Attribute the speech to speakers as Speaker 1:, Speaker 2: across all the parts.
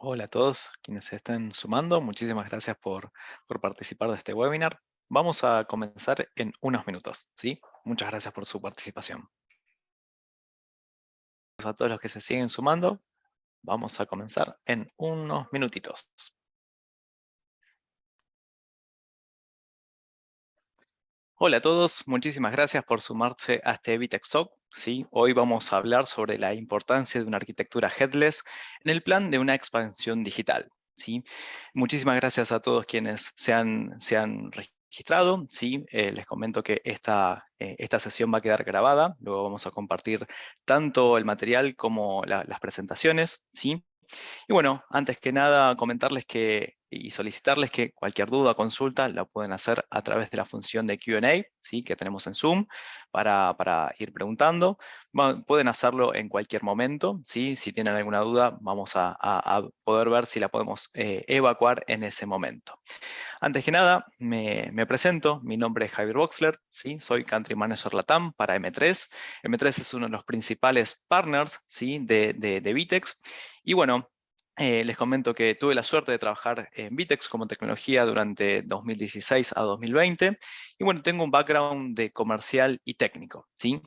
Speaker 1: Hola a todos quienes se estén sumando. Muchísimas gracias por participar de este webinar. Vamos a comenzar en unos minutos, ¿sí? Muchas gracias por su participación. A todos los que se siguen sumando, vamos a comenzar en unos minutitos. Hola a todos, muchísimas gracias por sumarse a este VTEX Talk. ¿Sí? Hoy vamos a hablar sobre la importancia de una arquitectura headless en el plan de una expansión digital. ¿Sí? Muchísimas gracias a todos quienes se han registrado. ¿Sí? Les comento que esta sesión va a quedar grabada. Luego vamos a compartir tanto el material como las presentaciones. ¿Sí? Y bueno, antes que nada comentarles y solicitarles que cualquier duda o consulta la pueden hacer a través de la función de Q&A, ¿sí? Que tenemos en Zoom para ir preguntando. Pueden hacerlo en cualquier momento, ¿sí? Si tienen alguna duda, vamos a poder ver si la podemos evacuar en ese momento. Antes que nada, me presento. Mi nombre es Javier Boxler, ¿sí? Soy Country Manager Latam para M3. M3 es uno de los principales partners, ¿sí? de VTEX. Y bueno, les comento que tuve la suerte de trabajar en VTEX como tecnología durante 2016 a 2020. Y bueno, tengo un background de comercial y técnico, ¿sí?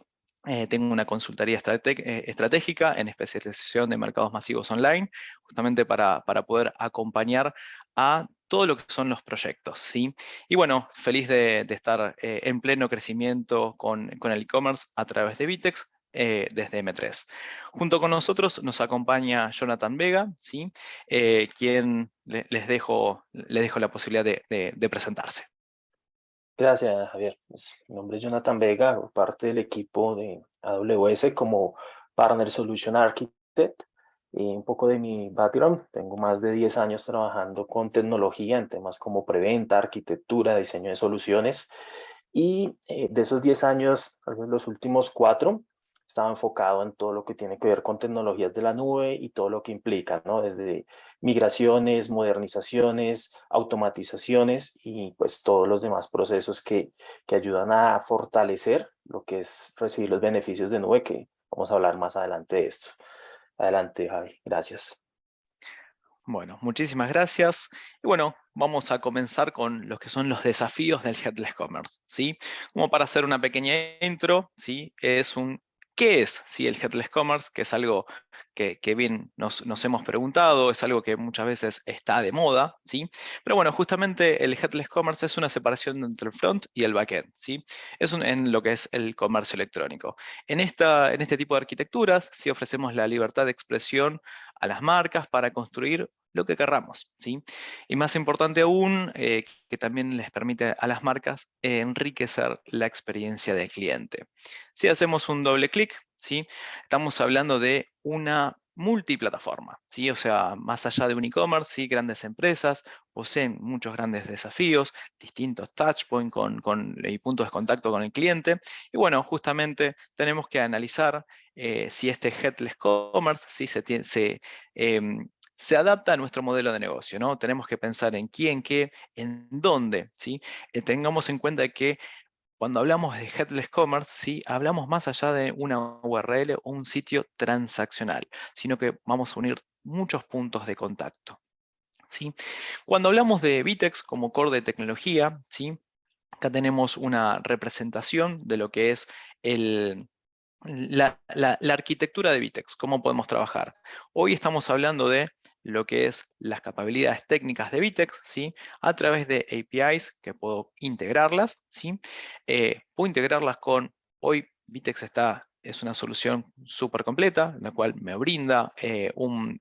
Speaker 1: Tengo una consultoría estratégica en especialización de mercados masivos online, justamente para poder acompañar a todo lo que son los proyectos, ¿sí? Y bueno, feliz de estar en pleno crecimiento con el e-commerce a través de VTEX desde M3. Junto con nosotros nos acompaña Jonathan Vega, ¿sí? Quien les dejo la posibilidad de presentarse.
Speaker 2: Gracias, Javier. Mi nombre es Jonathan Vega, hago parte del equipo de AWS como Partner Solution Architect. Y un poco de mi background, tengo más de 10 años trabajando con tecnología en temas como preventa, arquitectura, diseño de soluciones. Y de esos 10 años, tal vez los últimos 4, estaba enfocado en todo lo que tiene que ver con tecnologías de la nube y todo lo que implica, ¿no? Desde migraciones, modernizaciones, automatizaciones y pues todos los demás procesos que ayudan a fortalecer lo que es recibir los beneficios de nube, que vamos a hablar más adelante de esto. Adelante, Javi. Gracias.
Speaker 1: Bueno, muchísimas gracias. Y bueno, vamos a comenzar con los que son los desafíos del Headless Commerce, ¿sí? Como para hacer una pequeña intro, ¿sí? ¿Qué es, sí, el Headless Commerce? Que es algo que bien nos hemos preguntado, es algo que muchas veces está de moda, ¿sí? Pero bueno, justamente el Headless Commerce es una separación entre el front y el backend, ¿sí? En lo que es el comercio electrónico. En este tipo de arquitecturas, sí ofrecemos la libertad de expresión a las marcas para construir lo que querramos, ¿sí? Y más importante aún, que también les permite a las marcas enriquecer la experiencia del cliente. Si hacemos un doble clic, ¿sí? Estamos hablando de una multiplataforma, ¿sí? O sea, más allá de un e-commerce, ¿sí? Grandes empresas poseen muchos grandes desafíos, distintos touchpoints y puntos de contacto con el cliente. Y bueno, justamente tenemos que analizar si este headless commerce ¿sí? Se adapta a nuestro modelo de negocio, ¿no? Tenemos que pensar en quién, qué, en dónde, ¿sí? Tengamos en cuenta que cuando hablamos de headless commerce, ¿sí? Hablamos más allá de una URL o un sitio transaccional, sino que vamos a unir muchos puntos de contacto, ¿sí? Cuando hablamos de VTEX como core de tecnología, ¿sí? Acá tenemos una representación de lo que es la arquitectura de VTEX, cómo podemos trabajar. Hoy estamos hablando de lo que es las capacidades técnicas de VTEX, ¿sí? A través de APIs que puedo integrarlas, ¿sí? Puedo integrarlas hoy VTEX es una solución súper completa, la cual me brinda un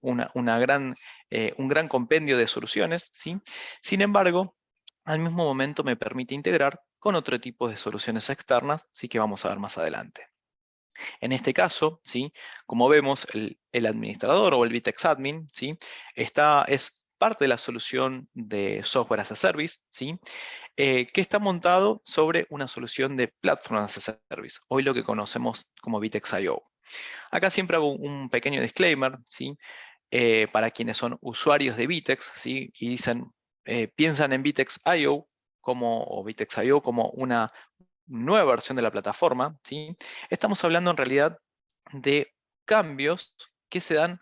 Speaker 1: gran compendio de soluciones, ¿sí? Sin embargo, al mismo momento me permite integrar con otro tipo de soluciones externas, sí que vamos a ver más adelante. En este caso, ¿sí? Como vemos, el administrador o el VTEX Admin, ¿sí? Es parte de la solución de Software as a Service, ¿sí? Que está montado sobre una solución de Platform as a Service, hoy lo que conocemos como VTEX IO. Acá siempre hago un pequeño disclaimer, ¿sí? Para quienes son usuarios de VTEX, ¿sí? Y piensan en VTEX IO o VTEX IO como una nueva versión de la plataforma, ¿sí? Estamos hablando en realidad de cambios que se dan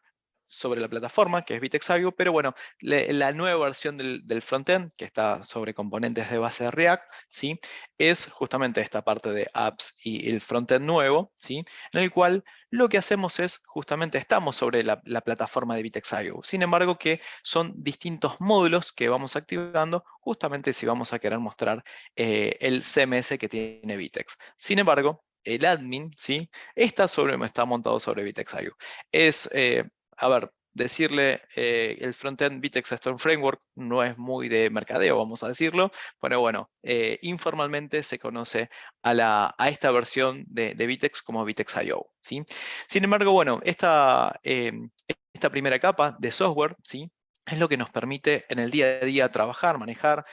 Speaker 1: sobre la plataforma, que es Vitex IO, pero bueno, la nueva versión del frontend, que está sobre componentes de base de React, ¿sí? Es justamente esta parte de apps y el frontend nuevo, ¿sí? En el cual lo que hacemos es, justamente estamos sobre la plataforma de Vitex IO. Sin embargo, que son distintos módulos que vamos activando, justamente si vamos a querer mostrar el CMS que tiene Vitex. Sin embargo, el admin, ¿sí? Está montado sobre Vitex IO. Es, a ver, decirle el frontend Vitex Storm Framework no es muy de mercadeo, vamos a decirlo, pero bueno, informalmente se conoce a esta versión de Vitex como Vitex IO, ¿sí? Sin embargo, bueno, esta primera capa de software, ¿sí? Es lo que nos permite en el día a día trabajar, manejar,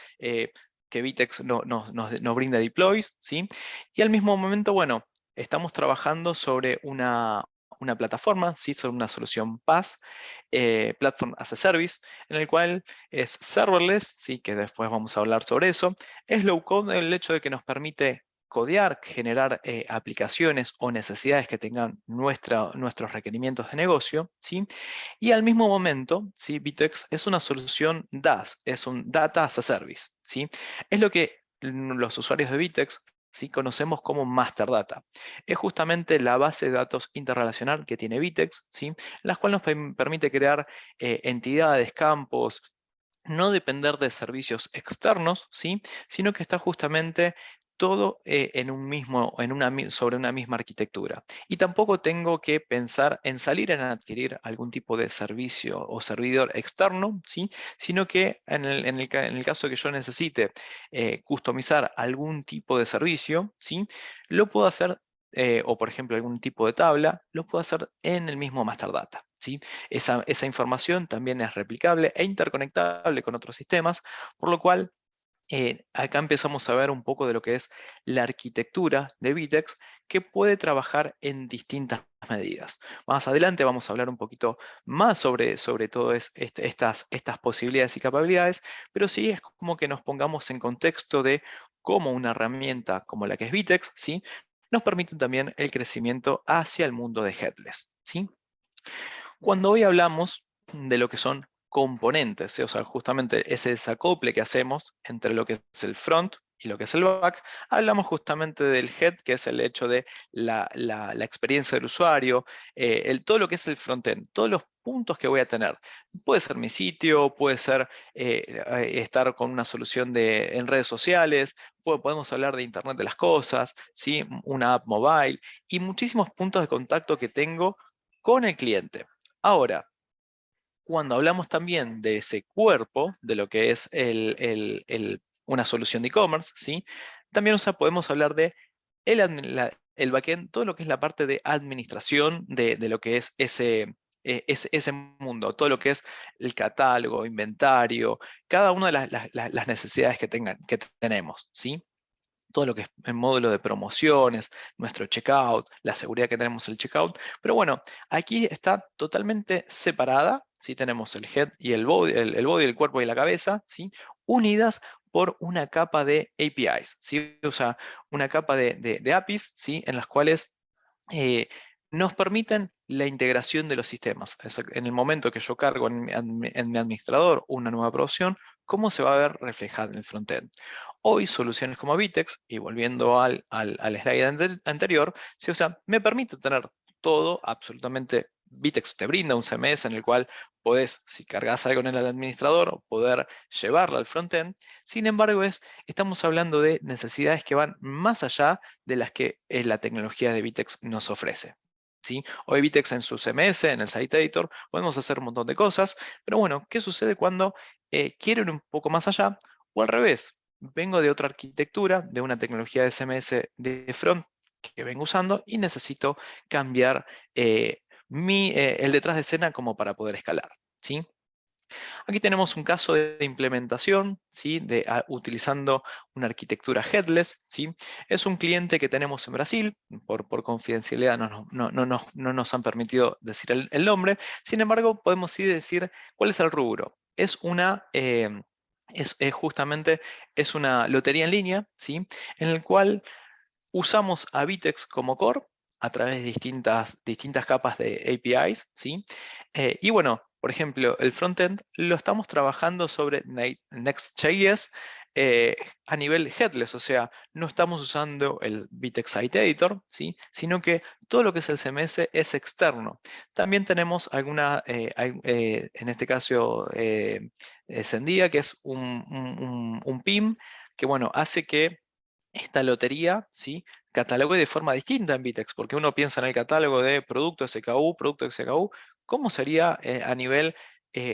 Speaker 1: que Vitex nos brinda deploys, ¿sí? Y al mismo momento, bueno, estamos trabajando sobre una plataforma, ¿sí? Sobre una solución PaaS, Platform as a Service, en el cual es serverless, ¿sí? Que después vamos a hablar sobre eso. Es low code el hecho de que nos permite codear, generar aplicaciones o necesidades que tengan nuestros requerimientos de negocio, ¿sí? Y al mismo momento, ¿sí? Vitex es una solución DaaS, es un Data as a Service, ¿sí? Es lo que los usuarios de Vitex, ¿sí? Conocemos como Master Data. Es justamente la base de datos interrelacional que tiene Vitex, ¿sí? La cual nos permite crear entidades, campos, no depender de servicios externos, ¿sí? Sino que está justamente todo sobre una misma arquitectura. Y tampoco tengo que pensar en salir en adquirir algún tipo de servicio o servidor externo, ¿sí? Sino que en el caso que yo necesite customizar algún tipo de servicio, ¿sí? Lo puedo hacer, o por ejemplo algún tipo de tabla, lo puedo hacer en el mismo master data, ¿sí? Esa información también es replicable e interconectable con otros sistemas, por lo cual acá empezamos a ver un poco de lo que es la arquitectura de Vitex, que puede trabajar en distintas medidas. Más adelante vamos a hablar un poquito más sobre todo estas posibilidades y capacidades, pero sí es como que nos pongamos en contexto de cómo una herramienta como la que es Vitex, ¿sí? Nos permite también el crecimiento hacia el mundo de headless, ¿sí? Cuando hoy hablamos de lo que son componentes, ¿sí? O sea, justamente ese desacople que hacemos entre lo que es el front y lo que es el back, hablamos justamente del head, que es el hecho de la experiencia del usuario, todo lo que es el frontend, todos los puntos que voy a tener. Puede ser mi sitio, puede ser estar con una solución en redes sociales, podemos hablar de Internet de las cosas, ¿sí? Una app mobile y muchísimos puntos de contacto que tengo con el cliente. Ahora, cuando hablamos también de ese cuerpo, de lo que es una solución de e-commerce, ¿sí? También podemos hablar de el backend, todo lo que es la parte de administración de lo que es ese mundo, todo lo que es el catálogo, inventario, cada una de las necesidades que tenemos, ¿sí? Todo lo que es el módulo de promociones, nuestro checkout, la seguridad que tenemos en el checkout. Pero bueno, aquí está totalmente separada, ¿sí? Tenemos el head y el body, el cuerpo y la cabeza, ¿sí? Unidas por una capa de APIs, ¿sí? O sea, una capa de APIs, ¿sí? En las cuales eh, nos permiten la integración de los sistemas. En el momento que yo cargo en mi administrador una nueva producción, ¿cómo se va a ver reflejada en el frontend? Hoy soluciones como Vitex, y volviendo al slide anterior, ¿sí? O sea, me permite tener todo absolutamente. Vitex te brinda un CMS en el cual podés, si cargas algo en el administrador, poder llevarlo al frontend. Sin embargo, estamos hablando de necesidades que van más allá de las que la tecnología de Vitex nos ofrece, ¿sí? Hoy Vitex en su CMS, en el Site Editor, podemos hacer un montón de cosas, pero bueno, ¿qué sucede cuando quiero ir un poco más allá? O al revés, vengo de otra arquitectura, de una tecnología de CMS de front que vengo usando y necesito cambiar el detrás de escena como para poder escalar, ¿sí? Aquí tenemos un caso de implementación, ¿sí? Utilizando una arquitectura headless, ¿sí? Es un cliente que tenemos en Brasil, por confidencialidad no nos han permitido decir el nombre, sin embargo podemos sí decir cuál es el rubro. Justamente es una lotería en línea, ¿sí? En el cual usamos a Vitex como core a través de distintas capas de APIs, ¿sí? Y bueno, por ejemplo, el frontend lo estamos trabajando sobre Next.js a nivel headless, o sea, no estamos usando el Vitex Site Editor, ¿sí? Sino que todo lo que es el CMS es externo. También tenemos en este caso, Zendia, que es un PIM, que bueno, hace que esta lotería, ¿sí? Catalogue de forma distinta en Vitex, porque uno piensa en el catálogo de producto SKU, ¿cómo sería a nivel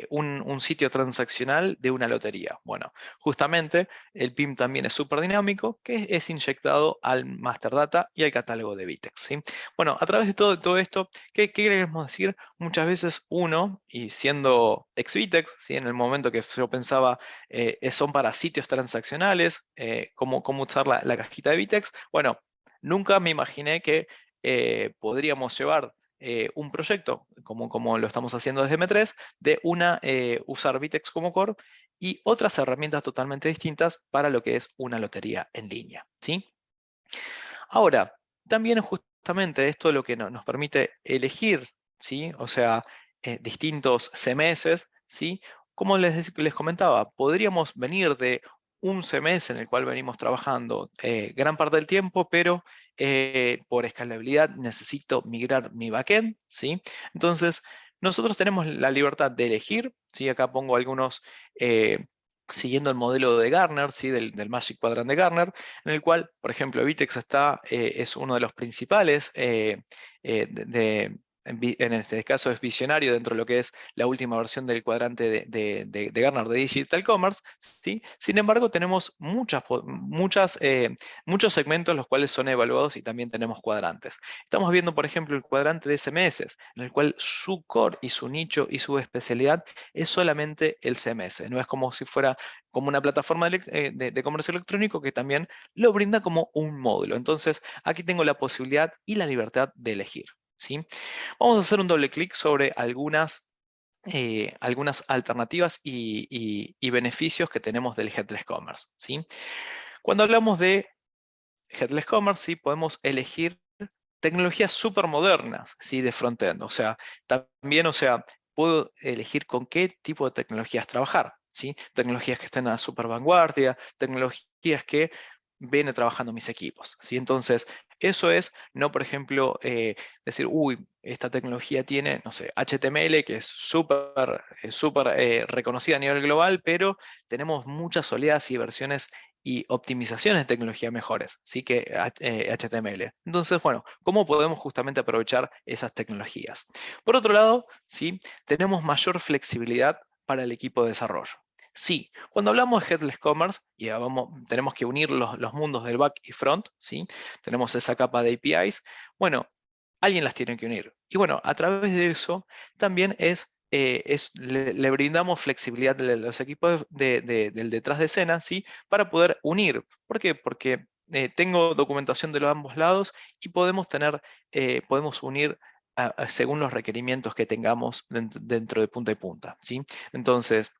Speaker 1: un sitio transaccional de una lotería? Bueno, justamente el PIM también es súper dinámico, que es inyectado al master data y al catálogo de Vitex, ¿sí? Bueno, a través de todo esto, ¿qué queremos decir? Muchas veces uno, y siendo ex Vitex, ¿sí? En el momento que yo pensaba son para sitios transaccionales, cómo usar la cajita de Vitex. Bueno, nunca me imaginé que podríamos llevar un proyecto, como lo estamos haciendo desde M3, de usar Vitex como core y otras herramientas totalmente distintas para lo que es una lotería en línea, ¿sí? Ahora, también justamente esto lo que nos permite elegir, ¿sí? O sea, distintos CMS, ¿sí? Como les comentaba, podríamos venir de un CMS en el cual venimos trabajando gran parte del tiempo, pero por escalabilidad necesito migrar mi backend, ¿sí? Entonces, nosotros tenemos la libertad de elegir, ¿sí? Acá pongo algunos, siguiendo el modelo de Gartner, ¿sí? Del Magic Quadrant de Gartner, en el cual, por ejemplo, Vitex es uno de los principales en este caso es visionario dentro de lo que es la última versión del cuadrante de Gartner de Digital Commerce, ¿sí? Sin embargo, tenemos muchos segmentos los cuales son evaluados y también tenemos cuadrantes. Estamos viendo, por ejemplo, el cuadrante de CMS, en el cual su core y su nicho y su especialidad es solamente el CMS. No es como si fuera como una plataforma de comercio electrónico que también lo brinda como un módulo. Entonces, aquí tengo la posibilidad y la libertad de elegir, ¿sí? Vamos a hacer un doble clic sobre algunas alternativas y beneficios que tenemos del Headless Commerce, ¿sí? Cuando hablamos de Headless Commerce, ¿sí? Podemos elegir tecnologías súper modernas, ¿sí? De frontend. O sea, también, o sea, puedo elegir con qué tipo de tecnologías trabajar, ¿sí? Tecnologías que estén a la super vanguardia, tecnologías que vienen trabajando mis equipos, ¿sí? Entonces, eso es, no, por ejemplo, decir, uy, esta tecnología tiene, no sé, HTML, que es súper reconocida a nivel global, pero tenemos muchas oleadas y versiones y optimizaciones de tecnología mejores, ¿sí? Que HTML. Entonces, bueno, ¿cómo podemos justamente aprovechar esas tecnologías? Por otro lado, ¿sí? Tenemos mayor flexibilidad para el equipo de desarrollo. Sí, cuando hablamos de Headless Commerce, y tenemos que unir los mundos del back y front, ¿sí? Tenemos esa capa de APIs. Bueno, alguien las tiene que unir. Y bueno, a través de eso también le brindamos flexibilidad a los equipos del detrás de escena, ¿sí? Para poder unir. ¿Por qué? Porque tengo documentación de los ambos lados y podemos unir según los requerimientos que tengamos dentro de punta y punta, ¿sí? Entonces,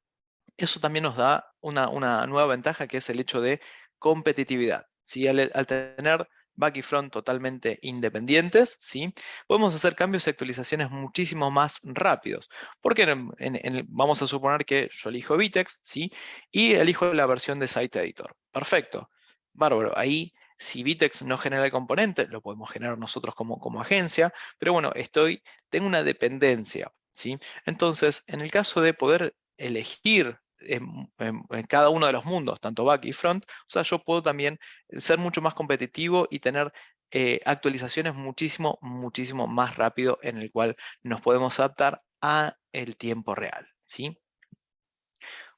Speaker 1: eso también nos da una nueva ventaja, que es el hecho de competitividad, ¿sí? Al tener back y front totalmente independientes, ¿sí? Podemos hacer cambios y actualizaciones muchísimo más rápidos. Porque vamos a suponer que yo elijo Vitex, ¿sí? Y elijo la versión de Site Editor. Perfecto. Bárbaro. Ahí, si Vitex no genera el componente, lo podemos generar nosotros como agencia, pero bueno, tengo una dependencia, ¿sí? Entonces, en el caso de poder elegir en cada uno de los mundos, tanto back y front, o sea, yo puedo también ser mucho más competitivo y tener actualizaciones muchísimo más rápido, en el cual nos podemos adaptar a el tiempo real, ¿sí?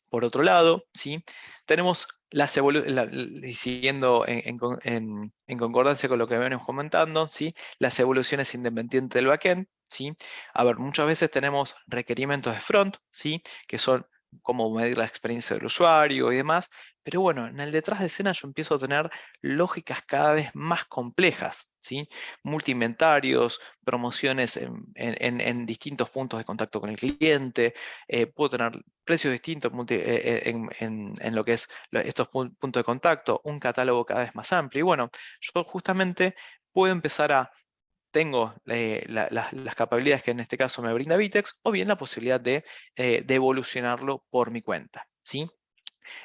Speaker 1: Por otro lado, ¿sí? Tenemos y siguiendo en concordancia con lo que venimos comentando, ¿sí? Las evoluciones independientes del backend, ¿sí? A ver, muchas veces tenemos requerimientos de front, ¿sí? Que son cómo medir la experiencia del usuario y demás, pero bueno, en el detrás de escena yo empiezo a tener lógicas cada vez más complejas, ¿sí? Multi-inventarios, promociones en distintos puntos de contacto con el cliente, puedo tener precios distintos en lo que es estos puntos de contacto, un catálogo cada vez más amplio. Y bueno, yo justamente puedo empezar a tengo las capacidades que en este caso me brinda Vitex, o bien la posibilidad de evolucionarlo por mi cuenta, ¿sí?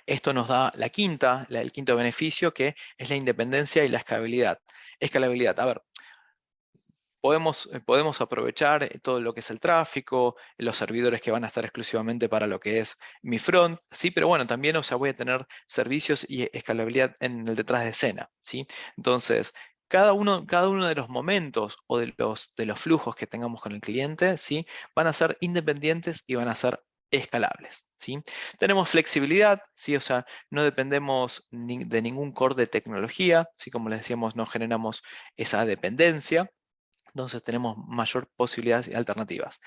Speaker 1: Esto nos da el quinto beneficio, que es la independencia y la escalabilidad. Escalabilidad, a ver, podemos aprovechar todo lo que es el tráfico, los servidores que van a estar exclusivamente para lo que es mi front, ¿sí? Pero bueno, también, o sea, voy a tener servicios y escalabilidad en el detrás de escena, ¿sí? Entonces, cada uno de los momentos o de los flujos que tengamos con el cliente, ¿sí? Van a ser independientes y van a ser escalables, ¿sí? Tenemos flexibilidad, ¿sí? O sea, no dependemos de ningún core de tecnología, ¿sí? Como les decíamos, no generamos esa dependencia. Entonces tenemos mayor posibilidades y alternativas.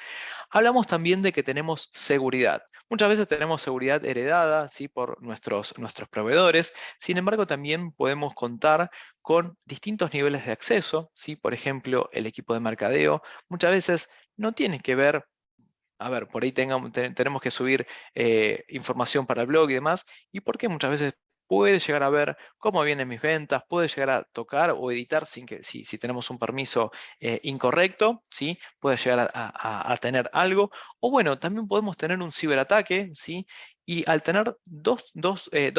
Speaker 1: Hablamos también de que tenemos seguridad. Muchas veces tenemos seguridad heredada, ¿sí? Por nuestros proveedores. Sin embargo, también podemos contar con distintos niveles de acceso, ¿sí? Por ejemplo, el equipo de mercadeo muchas veces no tiene que ver. A ver, por ahí tenemos que subir información para el blog y demás, y porque muchas veces puede llegar a ver cómo vienen mis ventas, puede llegar a tocar o editar sin que, si tenemos un permiso incorrecto, ¿sí? Puede llegar a tener algo, o bueno, también podemos tener un ciberataque, ¿sí? Y al tener dos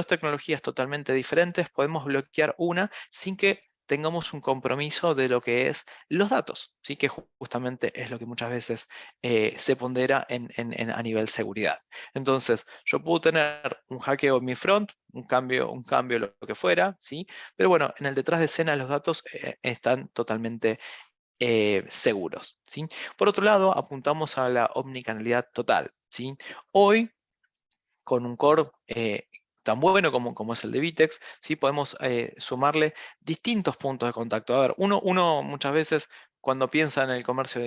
Speaker 1: tecnologías totalmente diferentes, podemos bloquear una sin que tengamos un compromiso de lo que es los datos, ¿sí? Que justamente es lo que muchas veces se pondera a nivel seguridad. Entonces, yo puedo tener un hackeo en mi front, un cambio, lo que fuera, ¿sí? Pero bueno, en el detrás de escena los datos están totalmente seguros, ¿sí? Por otro lado, apuntamos a la omnicanalidad total, ¿sí? Hoy, con un core tan bueno como es el de Vitex, ¿sí? Podemos sumarle distintos puntos de contacto. A ver, uno muchas veces cuando piensa en el comercio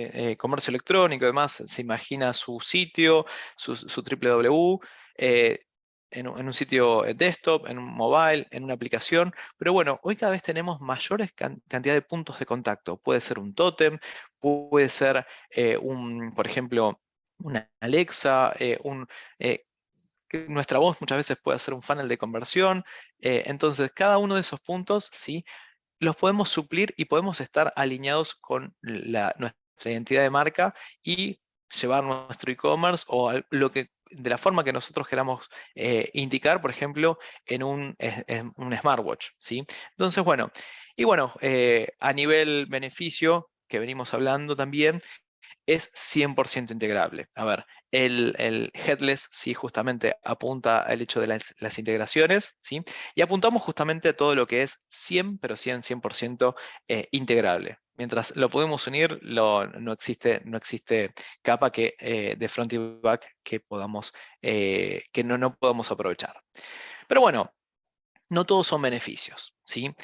Speaker 1: electrónico y demás, se imagina su sitio, su www, eh, en un sitio desktop, en un mobile, en una aplicación. Pero bueno, hoy cada vez tenemos mayores cantidad de puntos de contacto. Puede ser un tótem, puede ser por ejemplo, una Alexa, eh, que nuestra voz muchas veces puede ser un funnel de conversión. Entonces, cada uno de esos puntos, ¿sí? Los podemos suplir y podemos estar alineados con nuestra identidad de marca y llevar nuestro e-commerce o de la forma que nosotros queramos indicar, por ejemplo, en un smartwatch, ¿sí? Entonces, bueno, a nivel beneficio que venimos hablando también, es 100% integrable. A ver, el headless sí justamente apunta al hecho de las integraciones, ¿sí? Y apuntamos justamente a todo lo que es 100, pero 100% integrable. Mientras lo podemos unir, no existe capa de front y back que no podamos aprovechar. Pero bueno, no todos son beneficios, ¿sí?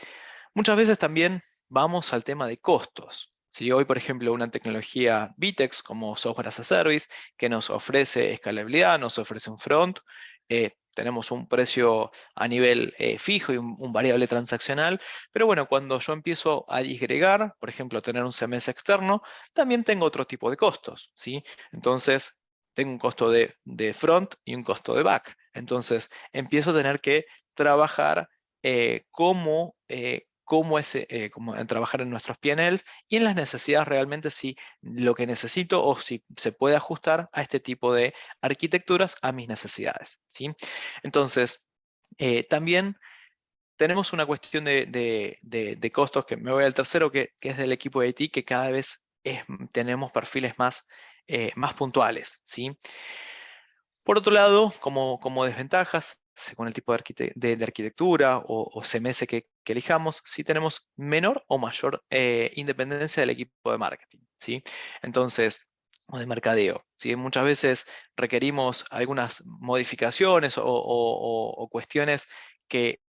Speaker 1: Muchas veces también vamos al tema de costos. Si hoy, por ejemplo, una tecnología Vitex como Software as a Service que nos ofrece escalabilidad, nos ofrece un front, tenemos un precio a nivel fijo y un variable transaccional, pero bueno, cuando yo empiezo a disgregar, por ejemplo, tener un CMS externo, también tengo otro tipo de costos, ¿sí? Entonces, tengo un costo de front y un costo de back. Entonces, empiezo a tener que trabajar cómo en trabajar en nuestros PNLs y en las necesidades realmente si lo que necesito o si se puede ajustar a este tipo de arquitecturas a mis necesidades, ¿sí? Entonces, también tenemos una cuestión de costos, que me voy al tercero, que es del equipo de IT, que cada vez tenemos perfiles más puntuales, ¿sí? Por otro lado, como desventajas, según el tipo de arquitectura o CMS que elijamos, sí tenemos menor o mayor independencia del equipo de marketing, ¿sí? Entonces, o de mercadeo, ¿sí? Muchas veces requerimos algunas modificaciones o cuestiones que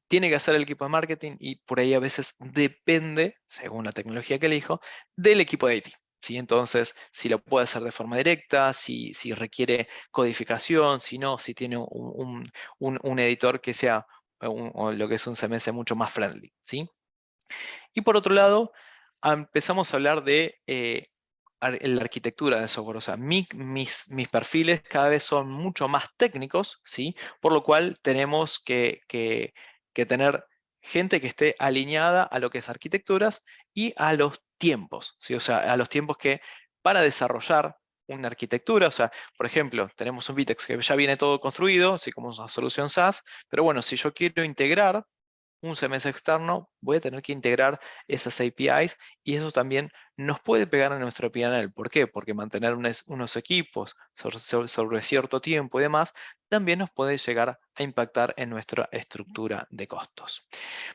Speaker 1: tiene que hacer el equipo de marketing y por ahí a veces depende, según la tecnología que elijo, del equipo de IT. ¿Sí? Entonces, si lo puede hacer de forma directa, si requiere codificación, si no, si tiene un editor que sea o lo que es un CMS mucho más friendly, ¿sí? Y por otro lado, empezamos a hablar de la arquitectura de software. O sea, mis perfiles cada vez son mucho más técnicos, ¿sí? Por lo cual tenemos que tener gente que esté alineada a lo que es arquitecturas y a los tiempos, ¿sí? O sea, a los tiempos que para desarrollar una arquitectura, o sea, por ejemplo, tenemos un Vitex que ya viene todo construido, así como una solución SaaS, pero bueno, si yo quiero integrar un CMS externo, voy a tener que integrar esas APIs y eso también nos puede pegar en nuestro P&L. ¿Por qué? Porque mantener unos equipos sobre cierto tiempo y demás también nos puede llegar a impactar en nuestra estructura de costos.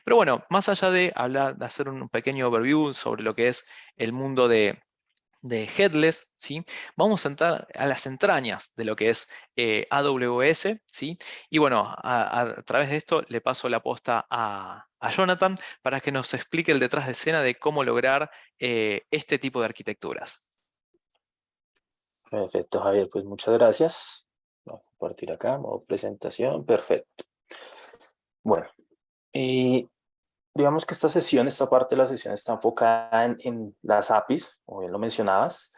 Speaker 1: Pero bueno, más allá de hablar, de hacer un pequeño overview sobre lo que es el mundo de headless, ¿sí? Vamos a entrar a las entrañas de lo que es AWS, ¿sí? Y bueno, a través de esto le paso la posta a Jonathan para que nos explique el detrás de escena de cómo lograr este tipo de arquitecturas.
Speaker 2: Perfecto, Javier, pues muchas gracias. Voy a compartir acá, modo presentación, perfecto. Bueno, y digamos que esta parte de la sesión está enfocada en las APIs, como bien lo mencionabas,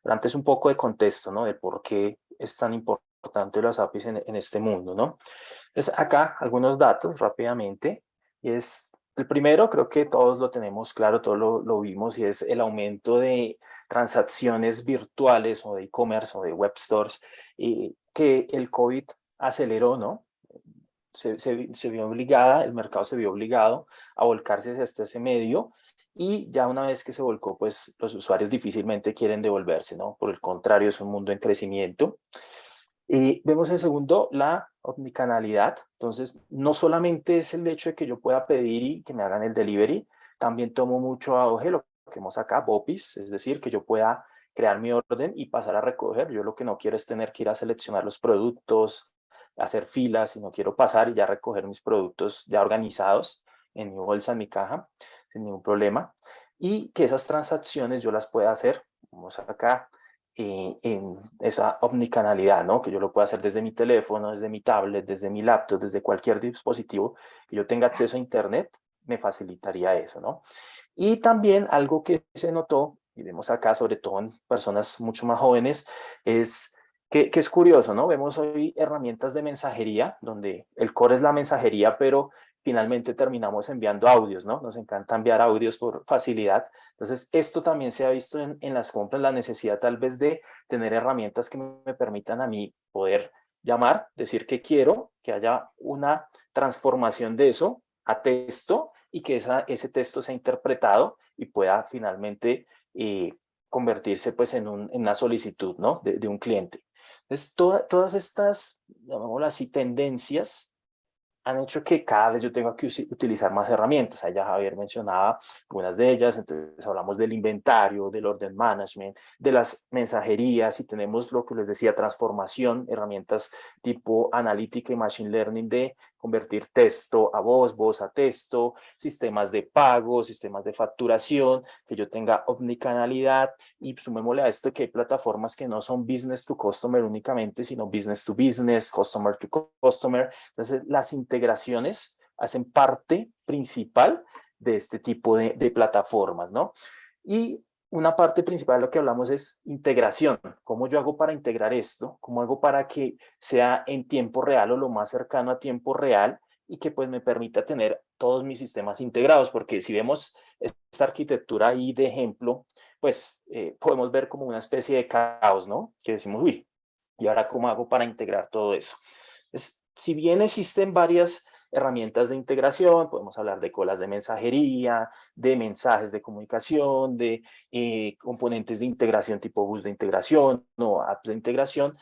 Speaker 2: pero antes un poco de contexto, ¿no? De por qué es tan importante las APIs en este mundo, ¿no? Entonces, acá algunos datos rápidamente, y es el primero, creo que todos lo tenemos claro, todos lo vimos, y es el aumento de transacciones virtuales o de e-commerce o de web stores que el COVID aceleró, ¿no? Se vio obligada, el mercado se vio obligado a volcarse hasta ese medio y ya una vez que se volcó, pues los usuarios difícilmente quieren devolverse, ¿no? Por el contrario, es un mundo en crecimiento. Y vemos en segundo la omnicanalidad. Entonces, no solamente es el hecho de que yo pueda pedir y que me hagan el delivery, también tomo mucho auge lo que vemos acá, BOPIS, es decir, que yo pueda crear mi orden y pasar a recoger. Yo lo que no quiero es tener que ir a seleccionar los productos, hacer filas, sino quiero pasar y ya recoger mis productos ya organizados en mi bolsa, en mi caja, sin ningún problema. Y que esas transacciones yo las pueda hacer, vamos acá, en esa omnicanalidad, ¿no? Que yo lo pueda hacer desde mi teléfono, desde mi tablet, desde mi laptop, desde cualquier dispositivo, que yo tenga acceso a Internet, me facilitaría eso, ¿no? Y también algo que se notó, y vemos acá, sobre todo en personas mucho más jóvenes, es que es curioso, ¿no? Vemos hoy herramientas de mensajería, donde el core es la mensajería, pero finalmente terminamos enviando audios, ¿no? Nos encanta enviar audios por facilidad. Entonces, esto también se ha visto en las compras, la necesidad tal vez de tener herramientas que me permitan a mí poder llamar, decir que quiero, que haya una transformación de eso a texto y que ese texto sea interpretado y pueda finalmente convertirse pues en una solicitud, ¿no? de un cliente. Entonces, todas estas, llamémoslo así, tendencias han hecho que cada vez yo tenga que utilizar más herramientas. Ahí ya Javier mencionaba algunas de ellas, entonces hablamos del inventario, del order management, de las mensajerías y tenemos lo que les decía, transformación, herramientas tipo analítica y machine learning de convertir texto a voz, voz a texto, sistemas de pago, sistemas de facturación, que yo tenga omnicanalidad y sumémosle a esto que hay plataformas que no son business to customer únicamente, sino business to business, customer to customer. Entonces, las integraciones hacen parte principal de este tipo de plataformas, ¿no? Y una parte principal de lo que hablamos es integración. ¿Cómo yo hago para integrar esto? ¿Cómo hago para que sea en tiempo real o lo más cercano a tiempo real y que pues me permita tener todos mis sistemas integrados? Porque si vemos esta arquitectura ahí de ejemplo, pues podemos ver como una especie de caos, ¿no? Que decimos, uy, ¿y ahora cómo hago para integrar todo eso? Si bien existen varias herramientas de integración, podemos hablar de colas de mensajería, de mensajes de comunicación, de componentes de integración tipo bus de integración o apps de integración.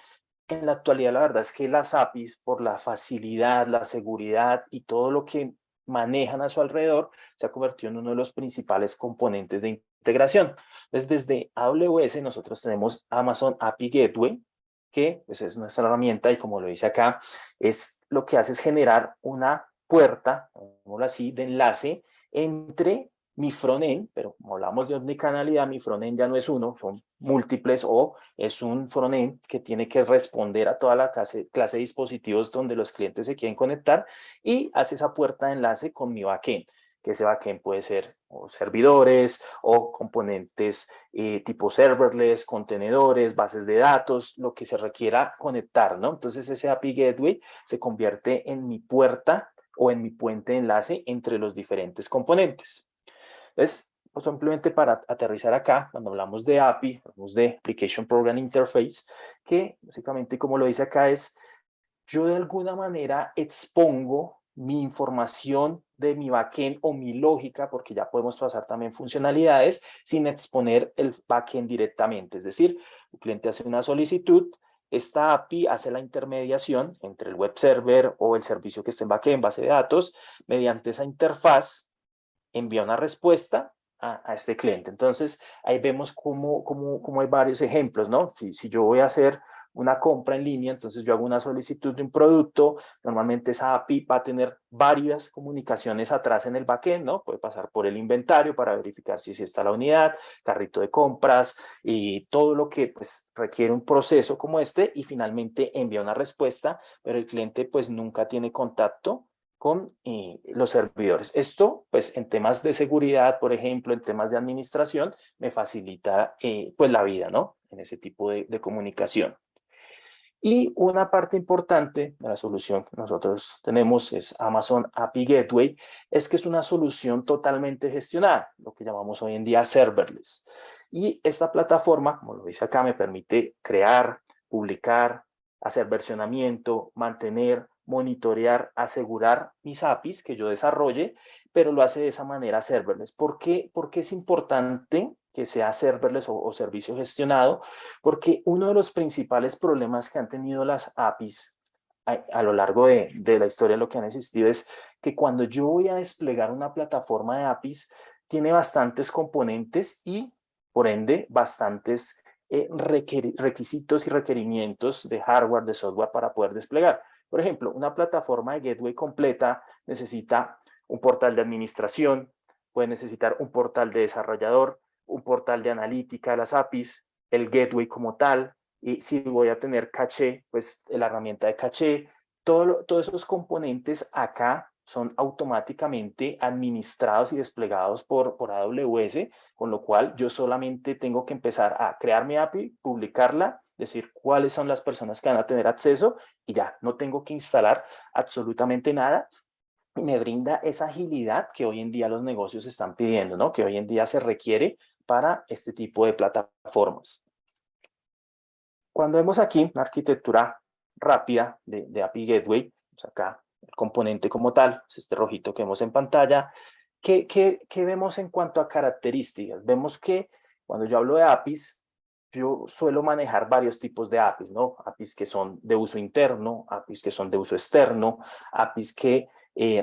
Speaker 2: En la actualidad, la verdad es que las APIs, por la facilidad, la seguridad y todo lo que manejan a su alrededor, se ha convertido en uno de los principales componentes de integración. Entonces, desde AWS nosotros tenemos Amazon API Gateway, que pues, es nuestra herramienta y como lo dice acá, es lo que hace es generar una puerta, digámoslo así, de enlace entre mi frontend, pero como hablamos de omnicanalidad, mi frontend ya no es uno, son múltiples o es un frontend que tiene que responder a toda la clase de dispositivos donde los clientes se quieren conectar y hace esa puerta de enlace con mi backend, que ese backend puede ser o servidores o componentes tipo serverless, contenedores, bases de datos, lo que se requiera conectar, ¿no? Entonces ese API Gateway se convierte en mi puerta o en mi puente de enlace entre los diferentes componentes. Entonces, pues simplemente para aterrizar acá, cuando hablamos de API, hablamos de Application Programming Interface, que básicamente, como lo dice acá, es yo de alguna manera expongo mi información de mi backend o mi lógica, porque ya podemos pasar también funcionalidades sin exponer el backend directamente. Es decir, el cliente hace una solicitud, esta API hace la intermediación entre el web server o el servicio que esté en backend, base de datos, mediante esa interfaz envía una respuesta a este cliente. Entonces, ahí vemos cómo hay varios ejemplos, ¿no? Si yo voy a hacer una compra en línea, entonces yo hago una solicitud de un producto, normalmente esa API va a tener varias comunicaciones atrás en el backend, ¿no? Puede pasar por el inventario para verificar si está la unidad, carrito de compras y todo lo que pues requiere un proceso como este y finalmente envía una respuesta, pero el cliente pues nunca tiene contacto con los servidores. Esto, pues, en temas de seguridad, por ejemplo, en temas de administración, me facilita, pues, la vida, ¿no? En ese tipo de comunicación. Y una parte importante de la solución que nosotros tenemos es Amazon API Gateway, es que es una solución totalmente gestionada, lo que llamamos hoy en día serverless. Y esta plataforma, como lo dice acá, me permite crear, publicar, hacer versionamiento, mantener, monitorear, asegurar mis APIs que yo desarrolle, pero lo hace de esa manera serverless. ¿Por qué es importante que sea serverless o servicio gestionado? Porque uno de los principales problemas que han tenido las APIs a lo largo de la historia, lo que han existido es que cuando yo voy a desplegar una plataforma de APIs, tiene bastantes componentes y, por ende, bastantes requisitos y requerimientos de hardware, de software para poder desplegar. Por ejemplo, una plataforma de gateway completa necesita un portal de administración, puede necesitar un portal de desarrollador, un portal de analítica de las APIs, el gateway como tal, y si voy a tener caché, pues la herramienta de caché, todos esos componentes acá son automáticamente administrados y desplegados por AWS, con lo cual yo solamente tengo que empezar a crear mi API, publicarla, decir cuáles son las personas que van a tener acceso y ya, no tengo que instalar absolutamente nada y me brinda esa agilidad que hoy en día los negocios están pidiendo, ¿no? Que hoy en día se requiere para este tipo de plataformas. Cuando vemos aquí una arquitectura rápida de API Gateway, pues acá el componente como tal, es este rojito que vemos en pantalla, ¿qué vemos en cuanto a características? Vemos que cuando yo hablo de APIs, yo suelo manejar varios tipos de APIs, ¿no? APIs que son de uso interno, APIs que son de uso externo, APIs que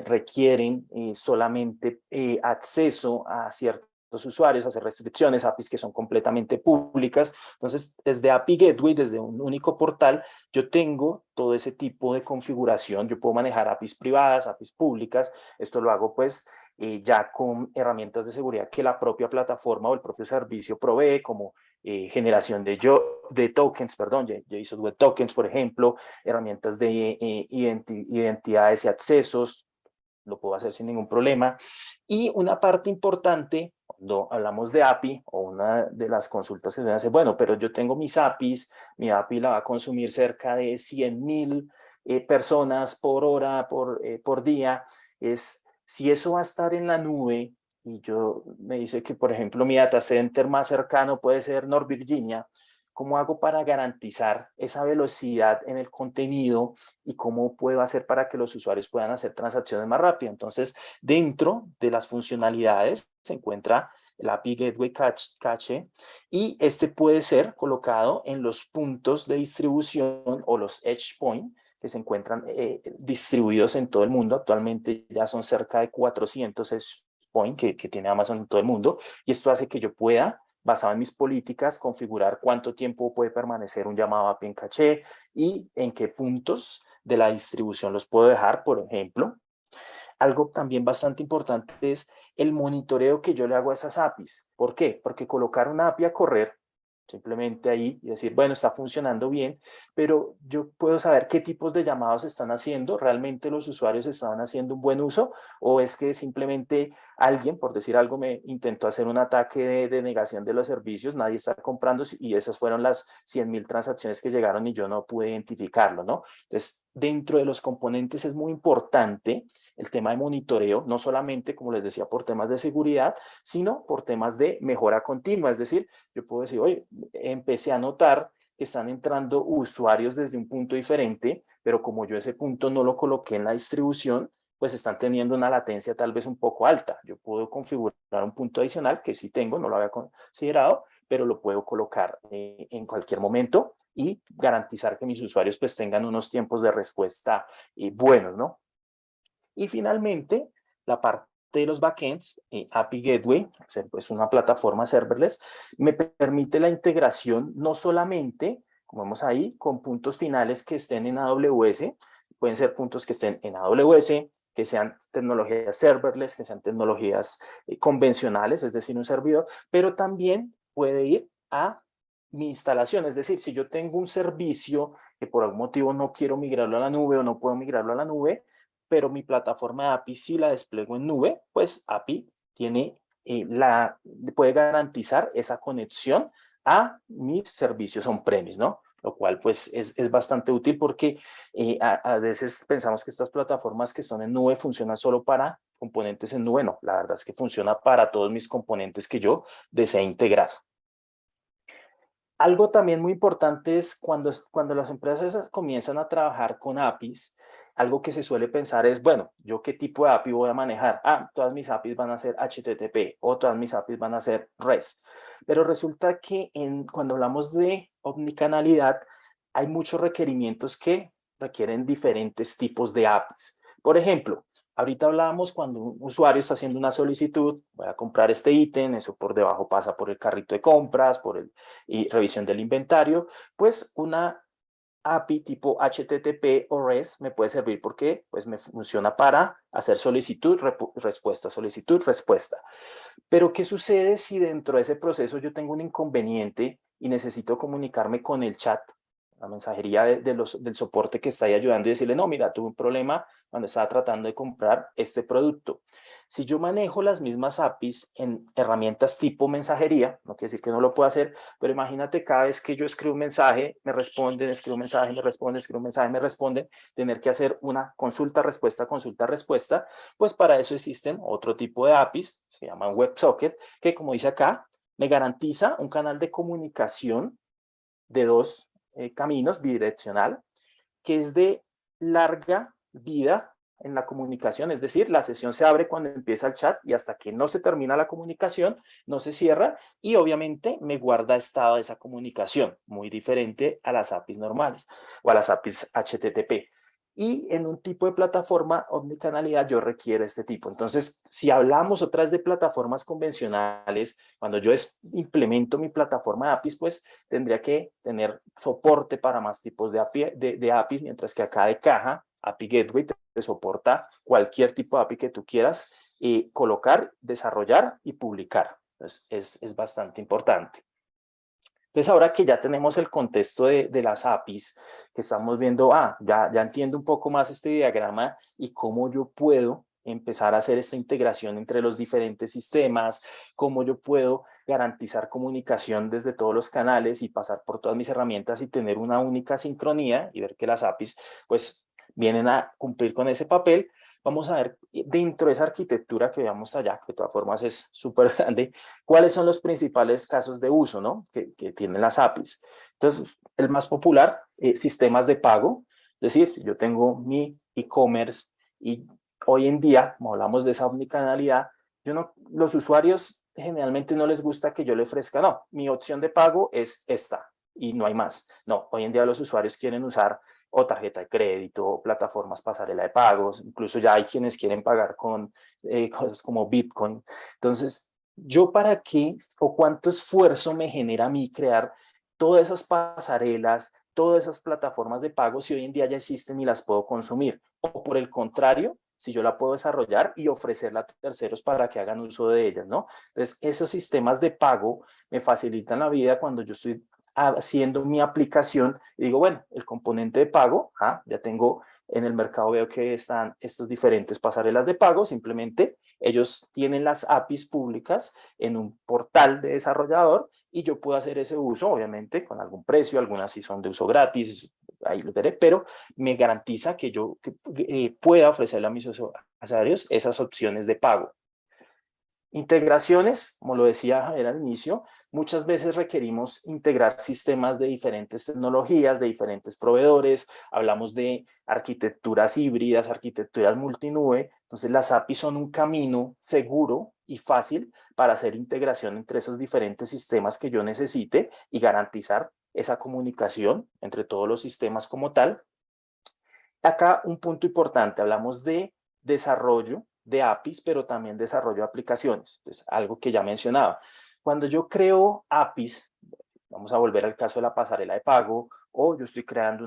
Speaker 2: requieren solamente acceso a ciertos usuarios, hacer restricciones, APIs que son completamente públicas. Entonces, desde API Gateway, desde un único portal, yo tengo todo ese tipo de configuración. Yo puedo manejar APIs privadas, APIs públicas. Esto lo hago pues ya con herramientas de seguridad que la propia plataforma o el propio servicio provee, como generación de tokens, perdón, JSON Web Tokens, por ejemplo, herramientas de identidades y accesos, lo puedo hacer sin ningún problema. Y una parte importante, cuando hablamos de API, o una de las consultas que se hace, bueno, pero yo tengo mis APIs, mi API la va a consumir cerca de 100,000 personas por hora, por día, es si eso va a estar en la nube, y yo me dice que, por ejemplo, mi data center más cercano puede ser North Virginia, ¿cómo hago para garantizar esa velocidad en el contenido y cómo puedo hacer para que los usuarios puedan hacer transacciones más rápido? Entonces, dentro de las funcionalidades se encuentra el API Gateway Cache y este puede ser colocado en los puntos de distribución o los edge point que se encuentran distribuidos en todo el mundo. Actualmente ya son cerca de 400 edge point que tiene Amazon en todo el mundo y esto hace que yo pueda, basado en mis políticas, configurar cuánto tiempo puede permanecer un llamado API en caché y en qué puntos de la distribución los puedo dejar, por ejemplo. Algo también bastante importante es el monitoreo que yo le hago a esas APIs. ¿Por qué? Porque colocar una API a correr simplemente ahí y decir, bueno, está funcionando bien, pero yo puedo saber qué tipos de llamados están haciendo, realmente los usuarios estaban haciendo un buen uso o es que simplemente alguien, por decir algo, me intentó hacer un ataque de negación de los servicios, nadie está comprando y esas fueron las 100,000 transacciones que llegaron y yo no pude identificarlo, ¿no? Entonces, dentro de los componentes es muy importante el tema de monitoreo, no solamente, como les decía, por temas de seguridad, sino por temas de mejora continua. Es decir, yo puedo decir, oye, empecé a notar que están entrando usuarios desde un punto diferente, pero como yo ese punto no lo coloqué en la distribución, pues están teniendo una latencia tal vez un poco alta. Yo puedo configurar un punto adicional que sí tengo, no lo había considerado, pero lo puedo colocar en cualquier momento y garantizar que mis usuarios pues tengan unos tiempos de respuesta buenos, ¿no? Y finalmente, la parte de los backends, API Gateway, pues una plataforma serverless, me permite la integración no solamente, como vemos ahí, con puntos finales que estén en AWS, pueden ser puntos que estén en AWS, que sean tecnologías serverless, que sean tecnologías convencionales, es decir, un servidor, pero también puede ir a mi instalación, es decir, si yo tengo un servicio que por algún motivo no quiero migrarlo a la nube o no puedo migrarlo a la nube, pero mi plataforma de API sí la despliego en nube, pues API tiene puede garantizar esa conexión a mis servicios on-premise, ¿no? Lo cual pues es bastante útil porque a veces pensamos que estas plataformas que son en nube funcionan solo para componentes en nube. No, la verdad es que funciona para todos mis componentes que yo desee integrar. Algo también muy importante es cuando las empresas comienzan a trabajar con APIs, algo que se suele pensar es, bueno, ¿yo qué tipo de API voy a manejar? Ah, todas mis APIs van a ser HTTP o todas mis APIs van a ser REST. Pero resulta que cuando hablamos de omnicanalidad, hay muchos requerimientos que requieren diferentes tipos de APIs. Por ejemplo, ahorita hablábamos cuando un usuario está haciendo una solicitud, voy a comprar este ítem, eso por debajo pasa por el carrito de compras, y revisión del inventario, pues una API tipo HTTP o REST me puede servir porque pues me funciona para hacer solicitud, respuesta. Pero ¿qué sucede si dentro de ese proceso yo tengo un inconveniente y necesito comunicarme con el chat, la mensajería del soporte que está ahí ayudando y decirle, no, mira, tuve un problema cuando estaba tratando de comprar este producto? Si yo manejo las mismas APIs en herramientas tipo mensajería, no quiere decir que no lo pueda hacer, pero imagínate cada vez que yo escribo un mensaje, me responden, escribo un mensaje, me responden, escribo un mensaje, me responden, tener que hacer una consulta, respuesta, pues para eso existen otro tipo de APIs, se llaman WebSocket, que como dice acá, me garantiza un canal de comunicación de dos caminos bidireccional, que es de larga vida en la comunicación, es decir, la sesión se abre cuando empieza el chat y hasta que no se termina la comunicación, no se cierra y obviamente me guarda estado de esa comunicación, muy diferente a las APIs normales o a las APIs HTTP. Y en un tipo de plataforma omnicanalidad yo requiero este tipo. Entonces, si hablamos otra vez de plataformas convencionales, cuando yo implemento mi plataforma de APIs, pues tendría que tener soporte para más tipos de APIs, mientras que acá de caja, API Gateway te soporta cualquier tipo de API que tú quieras colocar, desarrollar y publicar. Entonces, es bastante importante. Entonces, ahora que ya tenemos el contexto de las APIs, que estamos viendo, ya entiendo un poco más este diagrama y cómo yo puedo empezar a hacer esta integración entre los diferentes sistemas, cómo yo puedo garantizar comunicación desde todos los canales y pasar por todas mis herramientas y tener una única sincronía y ver que las APIs pues vienen a cumplir con ese papel. Vamos a ver dentro de esa arquitectura que veamos allá, que de todas formas es súper grande, cuáles son los principales casos de uso, ¿no? que tienen las APIs. Entonces, el más popular, sistemas de pago, es decir, si yo tengo mi e-commerce y hoy en día, como hablamos de esa omnicanalidad, los usuarios generalmente no les gusta que yo le ofrezca, no, mi opción de pago es esta y no hay más. No, hoy en día los usuarios quieren usar o tarjeta de crédito, o plataformas pasarela de pagos, incluso ya hay quienes quieren pagar con cosas como Bitcoin. Entonces, ¿yo para qué o cuánto esfuerzo me genera a mí crear todas esas pasarelas, todas esas plataformas de pago si hoy en día ya existen y las puedo consumir? O por el contrario, si yo la puedo desarrollar y ofrecerla a terceros para que hagan uso de ellas, ¿no? Entonces, esos sistemas de pago me facilitan la vida cuando yo estoy haciendo mi aplicación y digo, bueno, el componente de pago, ya tengo en el mercado, veo que están estos diferentes pasarelas de pago, simplemente ellos tienen las APIs públicas en un portal de desarrollador y yo puedo hacer ese uso, obviamente, con algún precio, algunas sí son de uso gratis, ahí lo veré, pero me garantiza que yo pueda ofrecerle a mis esas opciones de pago. Integraciones, como lo decía Javier al inicio, muchas veces requerimos integrar sistemas de diferentes tecnologías, de diferentes proveedores, hablamos de arquitecturas híbridas, arquitecturas multinube, entonces las APIs son un camino seguro y fácil para hacer integración entre esos diferentes sistemas que yo necesite y garantizar esa comunicación entre todos los sistemas como tal. Acá un punto importante, hablamos de desarrollo de APIs, pero también desarrollo de aplicaciones, es algo que ya mencionaba. Cuando yo creo APIs, vamos a volver al caso de la pasarela de pago, o yo estoy creando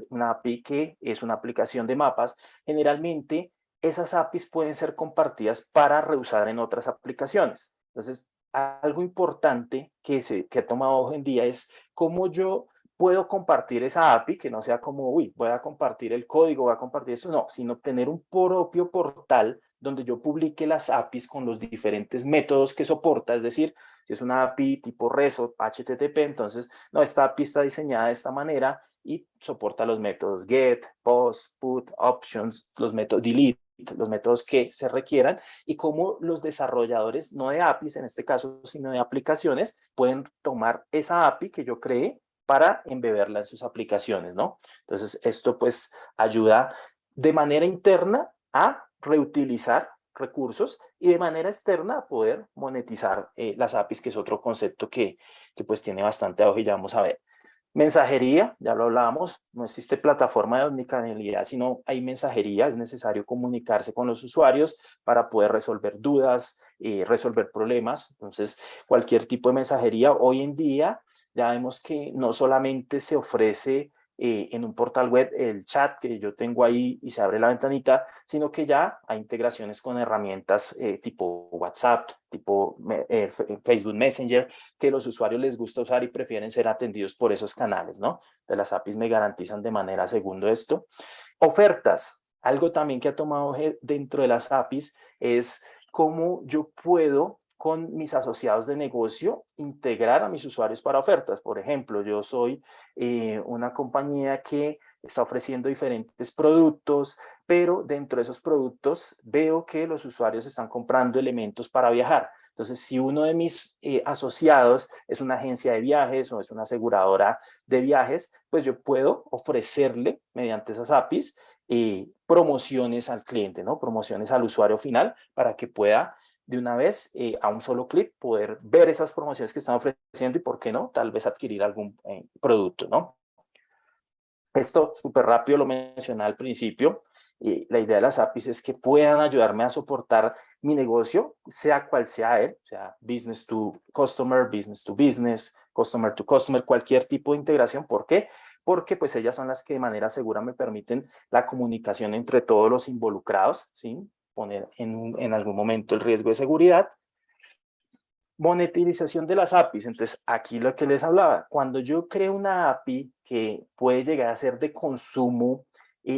Speaker 2: una API que es una aplicación de mapas, generalmente esas APIs pueden ser compartidas para reusar en otras aplicaciones. Entonces, algo importante que he tomado hoy en día es cómo yo puedo compartir esa API, que no sea como, uy, voy a compartir el código, voy a compartir eso, no, sino tener un propio portal donde yo publique las APIs con los diferentes métodos que soporta, es decir, si es una API tipo REST o HTTP, entonces, no, esta API está diseñada de esta manera y soporta los métodos GET, POST, PUT, OPTIONS, los métodos DELETE, los métodos que se requieran y cómo los desarrolladores, no de APIs en este caso, sino de aplicaciones, pueden tomar esa API que yo creé para embeberla en sus aplicaciones, ¿no? Entonces, esto pues ayuda de manera interna a reutilizar recursos y de manera externa a poder monetizar las APIs, que es otro concepto que pues tiene bastante auge y ya vamos a ver. Mensajería, ya lo hablábamos, no existe plataforma de omnicanalidad, sino hay mensajería, es necesario comunicarse con los usuarios para poder resolver dudas, resolver problemas. Entonces, cualquier tipo de mensajería hoy en día, ya vemos que no solamente se ofrece en un portal web el chat que yo tengo ahí y se abre la ventanita, sino que ya hay integraciones con herramientas tipo WhatsApp, tipo Facebook Messenger, que los usuarios les gusta usar y prefieren ser atendidos por esos canales, ¿no? De las APIs me garantizan de manera segundo esto. Ofertas. Algo también que ha tomado dentro de las APIs es cómo yo puedo con mis asociados de negocio integrar a mis usuarios para ofertas. Por ejemplo, yo soy una compañía que está ofreciendo diferentes productos, pero dentro de esos productos veo que los usuarios están comprando elementos para viajar. Entonces, si uno de mis asociados es una agencia de viajes o es una aseguradora de viajes, pues yo puedo ofrecerle mediante esas APIs promociones al cliente, ¿no? Promociones al usuario final para que pueda de una vez a un solo clic poder ver esas promociones que están ofreciendo y, ¿por qué no? Tal vez adquirir algún producto, ¿no? Esto súper rápido lo mencioné al principio. La idea de las APIs es que puedan ayudarme a soportar mi negocio, sea cual sea él, sea business to business, customer to customer, cualquier tipo de integración. ¿Por qué? Porque pues ellas son las que de manera segura me permiten la comunicación entre todos los involucrados, sin poner en algún momento el riesgo de seguridad. Monetización de las APIs. Entonces, aquí lo que les hablaba, cuando yo creo una API que puede llegar a ser de consumo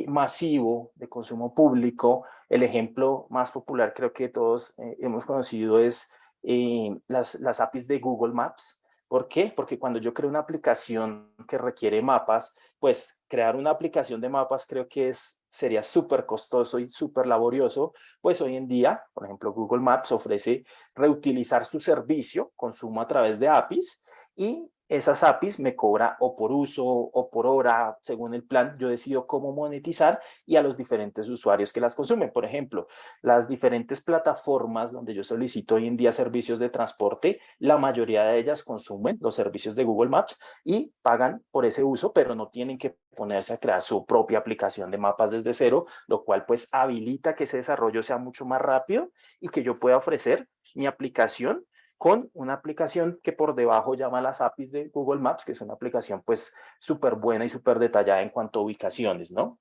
Speaker 2: masivo, de consumo público, el ejemplo más popular creo que todos hemos conocido es las APIs de Google Maps. ¿Por qué? Porque cuando yo creo una aplicación que requiere mapas, pues crear una aplicación de mapas creo que sería súper costoso y súper laborioso, pues hoy en día, por ejemplo, Google Maps ofrece reutilizar su servicio, consumo a través de APIs, y esas APIs me cobra o por uso o por hora, según el plan, yo decido cómo monetizar y a los diferentes usuarios que las consumen. Por ejemplo, las diferentes plataformas donde yo solicito hoy en día servicios de transporte, la mayoría de ellas consumen los servicios de Google Maps y pagan por ese uso, pero no tienen que ponerse a crear su propia aplicación de mapas desde cero, lo cual pues habilita que ese desarrollo sea mucho más rápido y que yo pueda ofrecer mi aplicación con una aplicación que por debajo llama las APIs de Google Maps, que es una aplicación pues súper buena y súper detallada en cuanto a ubicaciones, ¿no?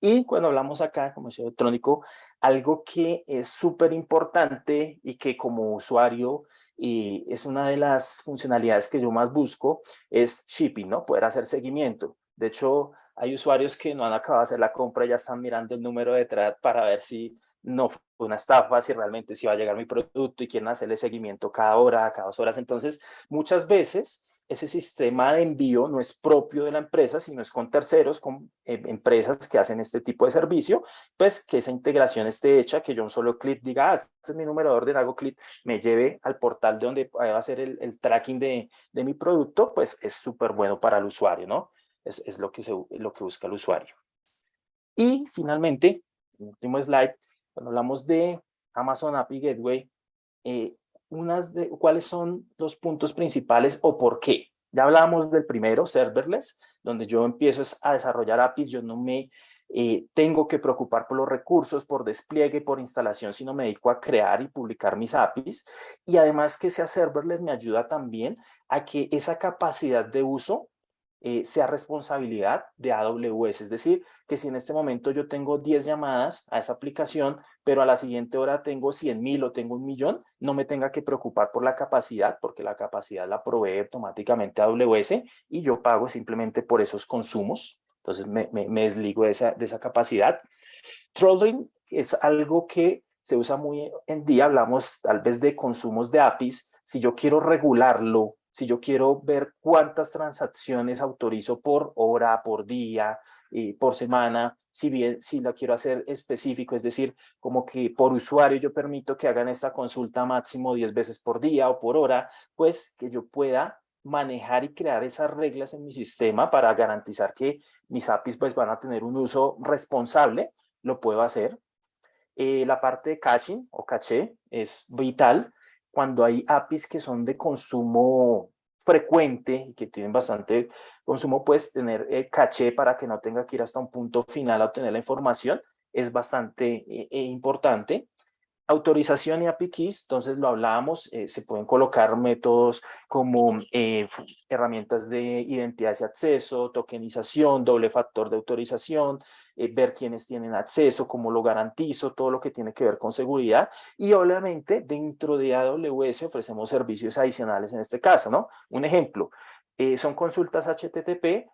Speaker 2: Y cuando hablamos acá de comercio electrónico, algo que es súper importante y que como usuario y es una de las funcionalidades que yo más busco es shipping, ¿no? Poder hacer seguimiento. De hecho, hay usuarios que no han acabado de hacer la compra y ya están mirando el número detrás para ver si no fue una estafa, si realmente sí va a llegar mi producto y quieren hacerle seguimiento cada hora, cada 2 horas. Entonces, muchas veces ese sistema de envío no es propio de la empresa, sino es con terceros, con empresas que hacen este tipo de servicio, pues que esa integración esté hecha, que yo un solo clic diga, ah, este es mi número de orden, hago clic, me lleve al portal de donde va a ser el tracking de mi producto, pues es súper bueno para el usuario, ¿no? Es lo lo que busca el usuario. Y finalmente, el último slide, cuando hablamos de Amazon API Gateway, cuáles son los puntos principales o por qué. Ya hablábamos del primero, serverless, donde yo empiezo a desarrollar APIs, yo no me tengo que preocupar por los recursos, por despliegue, por instalación, sino me dedico a crear y publicar mis APIs. Y además que sea serverless me ayuda también a que esa capacidad de uso sea responsabilidad de AWS. Es decir, que si en este momento yo tengo 10 llamadas a esa aplicación, pero a la siguiente hora tengo 100.000 o tengo 1.000.000, no me tenga que preocupar por la capacidad, porque la capacidad la provee automáticamente AWS y yo pago simplemente por esos consumos. Entonces me desligo de esa capacidad. Throttling es algo que se usa muy en día, hablamos tal vez de consumos de APIs. Si yo quiero regularlo, si yo quiero ver cuántas transacciones autorizo por hora, por día, por semana, si la quiero hacer específico, es decir, como que por usuario yo permito que hagan esta consulta máximo 10 veces por día o por hora, pues que yo pueda manejar y crear esas reglas en mi sistema para garantizar que mis APIs pues van a tener un uso responsable, lo puedo hacer. La parte de caching o caché es vital cuando hay APIs que son de consumo frecuente y que tienen bastante consumo, pues tener caché para que no tenga que ir hasta un punto final a obtener la información es bastante importante. Autorización y API Keys, entonces lo hablábamos, se pueden colocar métodos como herramientas de identidad y acceso, tokenización, doble factor de autorización, ver quiénes tienen acceso, cómo lo garantizo, todo lo que tiene que ver con seguridad. Y obviamente dentro de AWS ofrecemos servicios adicionales en este caso, ¿no? Un ejemplo, son consultas HTTP.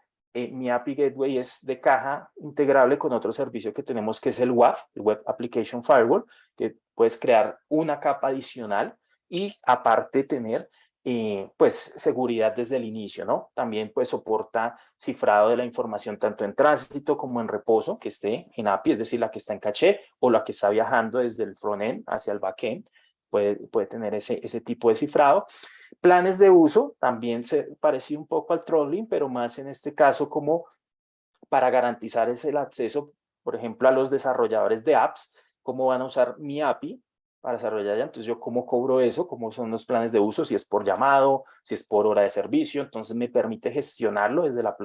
Speaker 2: Mi API Gateway es de caja integrable con otro servicio que tenemos que es el WAF, el Web Application Firewall, que puedes crear una capa adicional y aparte tener pues seguridad desde el inicio, ¿no? También pues soporta cifrado de la información tanto en tránsito como en reposo que esté en API, es decir, la que está en caché o la que está viajando desde el frontend hacia el backend, puede tener ese tipo de cifrado. Planes de uso también se parecía un poco al throttling, pero más en este caso como para garantizar el acceso, por ejemplo, a los desarrolladores de apps, cómo van a usar mi API para desarrollar ya. Entonces, yo cómo cobro eso, cómo son los planes de uso, si es por llamado, si es por hora de servicio. Entonces, me permite gestionarlo desde la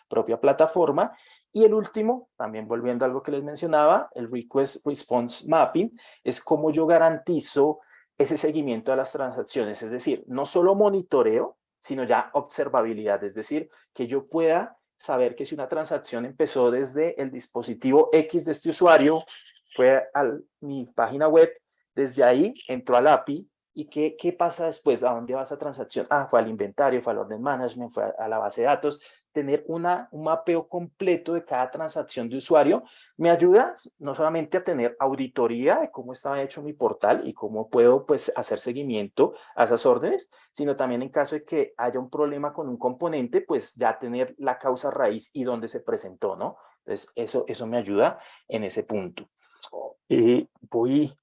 Speaker 2: propia plataforma. Y el último, también volviendo a algo que les mencionaba, el Request Response Mapping, es cómo yo garantizo ese seguimiento de las transacciones. Es decir, no solo monitoreo, sino ya observabilidad. Es decir, que yo pueda saber que si una transacción empezó desde el dispositivo X de este usuario, fue a mi página web, desde ahí entró al API y qué pasa después, a dónde va esa transacción, fue al inventario, fue al orden management, fue a la base de datos. Tener un mapeo completo de cada transacción de usuario me ayuda no solamente a tener auditoría de cómo estaba hecho mi portal y cómo puedo pues hacer seguimiento a esas órdenes, sino también en caso de que haya un problema con un componente, pues ya tener la causa raíz y dónde se presentó, ¿no? Entonces, eso me ayuda en ese punto. Y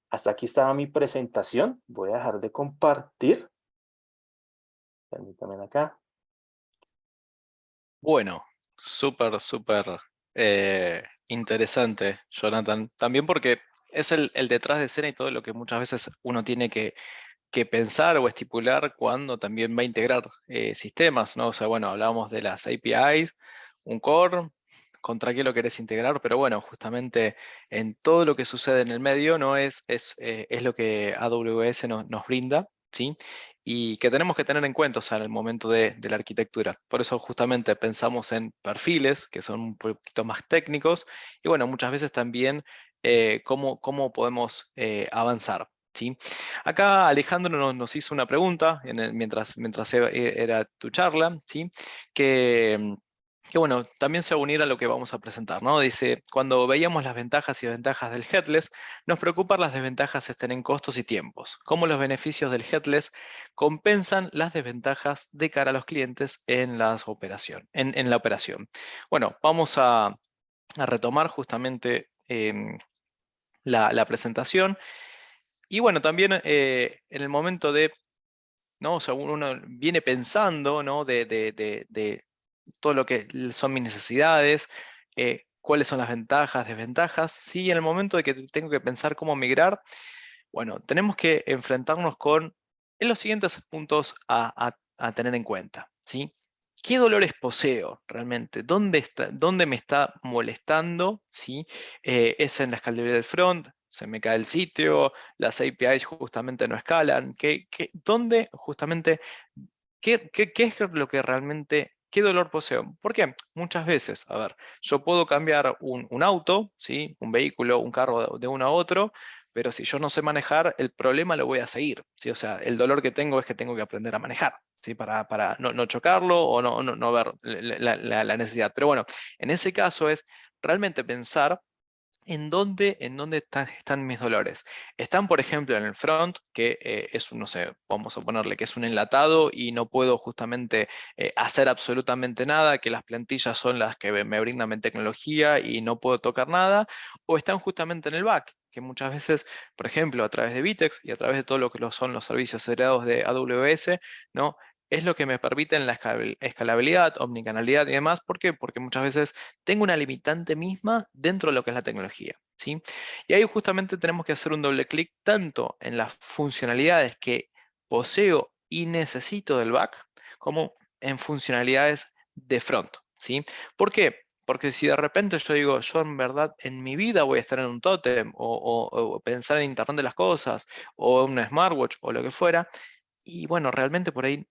Speaker 2: hasta aquí estaba mi presentación. Voy a dejar de compartir. Permítanme acá.
Speaker 1: Bueno, súper interesante, Jonathan. También porque es el detrás de escena y todo lo que muchas veces uno tiene que pensar o estipular cuando también va a integrar sistemas, ¿no? O sea, bueno, hablábamos de las APIs, un core, contra qué lo querés integrar, pero bueno, justamente en todo lo que sucede en el medio, ¿no? Es lo que AWS nos brinda, ¿sí? Y que tenemos que tener en cuenta, o sea, en el momento de la arquitectura. Por eso justamente pensamos en perfiles que son un poquito más técnicos y bueno, muchas veces también cómo podemos avanzar. ¿Sí? Acá Alejandro nos hizo una pregunta mientras era tu charla, ¿sí? Que que bueno, también se va a unir a lo que vamos a presentar, ¿no? Dice, cuando veíamos las ventajas y desventajas del headless, nos preocupan las desventajas estén en costos y tiempos. Cómo los beneficios del headless compensan las desventajas de cara a los clientes en en la operación. Bueno, vamos a retomar justamente la presentación. Y bueno, también en el momento de, ¿no? O sea, uno viene pensando, ¿no? De todo lo que son mis necesidades, cuáles son las ventajas, desventajas. Sí, en el momento de que tengo que pensar cómo migrar, bueno, tenemos que enfrentarnos con en los siguientes puntos a tener en cuenta, ¿sí? ¿Qué dolores poseo realmente? ¿Dónde me está molestando? ¿Sí? ¿Es en la escalabilidad del front? ¿Se me cae el sitio? ¿Las APIs justamente no escalan? ¿Dónde justamente qué es lo que realmente, qué dolor poseo? Porque muchas veces, a ver, yo puedo cambiar un auto, ¿sí? Un vehículo, un carro de uno a otro, pero si yo no sé manejar, el problema lo voy a seguir, ¿sí? O sea, el dolor que tengo es que tengo que aprender a manejar, ¿sí? Para no chocarlo o no ver la necesidad. Pero bueno, en ese caso es realmente pensar ¿en dónde están mis dolores? Están, por ejemplo, en el front, que es un, no sé, vamos a ponerle que es un enlatado y no puedo justamente hacer absolutamente nada, que las plantillas son las que me brindan mi tecnología y no puedo tocar nada, o están justamente en el back, que muchas veces, por ejemplo, a través de Vitex y a través de todo lo que son los servicios heredados de AWS, ¿no? Es lo que me permite en la escalabilidad, omnicanalidad y demás. ¿Por qué? Porque muchas veces tengo una limitante misma dentro de lo que es la tecnología, ¿sí? Y ahí justamente tenemos que hacer un doble clic tanto en las funcionalidades que poseo y necesito del back, como en funcionalidades de front, ¿sí? ¿Por qué? Porque si de repente yo digo, yo en verdad en mi vida voy a estar en un tótem o pensar en Internet de las cosas o en una smartwatch o lo que fuera, y bueno, realmente por ahí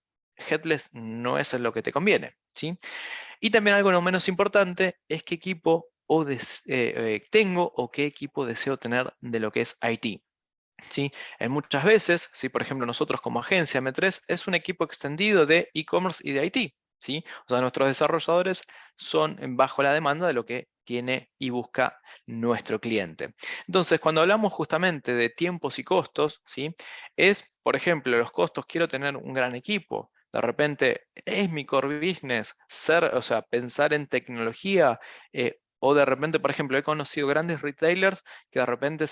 Speaker 1: headless no es lo que te conviene, ¿sí? Y también algo no menos importante es qué equipo tengo o qué equipo deseo tener de lo que es IT. ¿Sí? En muchas veces, si por ejemplo nosotros como agencia M3 es un equipo extendido de e-commerce y de IT. ¿Sí? O sea, nuestros desarrolladores son bajo la demanda de lo que tiene y busca nuestro cliente. Entonces, cuando hablamos justamente de tiempos y costos, ¿sí? Es, por ejemplo, los costos, quiero tener un gran equipo. De repente, es mi core business o sea, pensar en tecnología, o de repente, por ejemplo, he conocido grandes retailers que de repente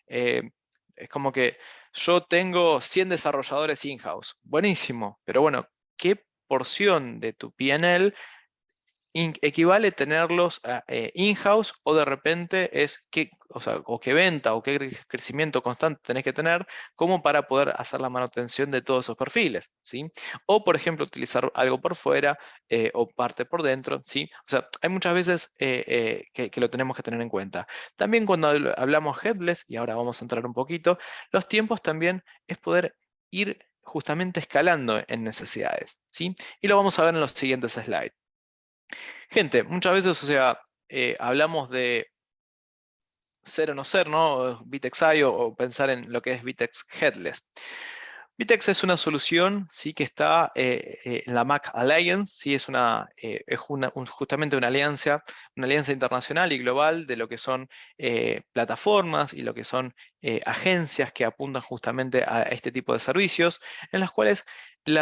Speaker 1: eh, es como que yo tengo 100 desarrolladores in-house. Buenísimo, pero bueno, ¿qué porción de tu P&L equivale tenerlos in-house o de repente es qué, o sea, o qué venta o qué crecimiento constante tenés que tener como para poder hacer la manutención de todos esos perfiles, ¿sí? O, por ejemplo, utilizar algo por fuera o parte por dentro, ¿sí? O sea, hay muchas veces que lo tenemos que tener en cuenta. También cuando hablamos headless, y ahora vamos a entrar un poquito, los tiempos también es poder ir justamente escalando en necesidades, ¿sí? Y lo vamos a ver en los siguientes slides. Gente, muchas veces, o sea, hablamos de ser o no ser, ¿no? Vitex I o pensar en lo que es Vitex Headless. Vitex es una solución, sí, que está en la Mac Alliance, sí, es justamente una alianza internacional y global de lo que son plataformas y lo que son agencias que apuntan justamente a este tipo de servicios, en las cuales el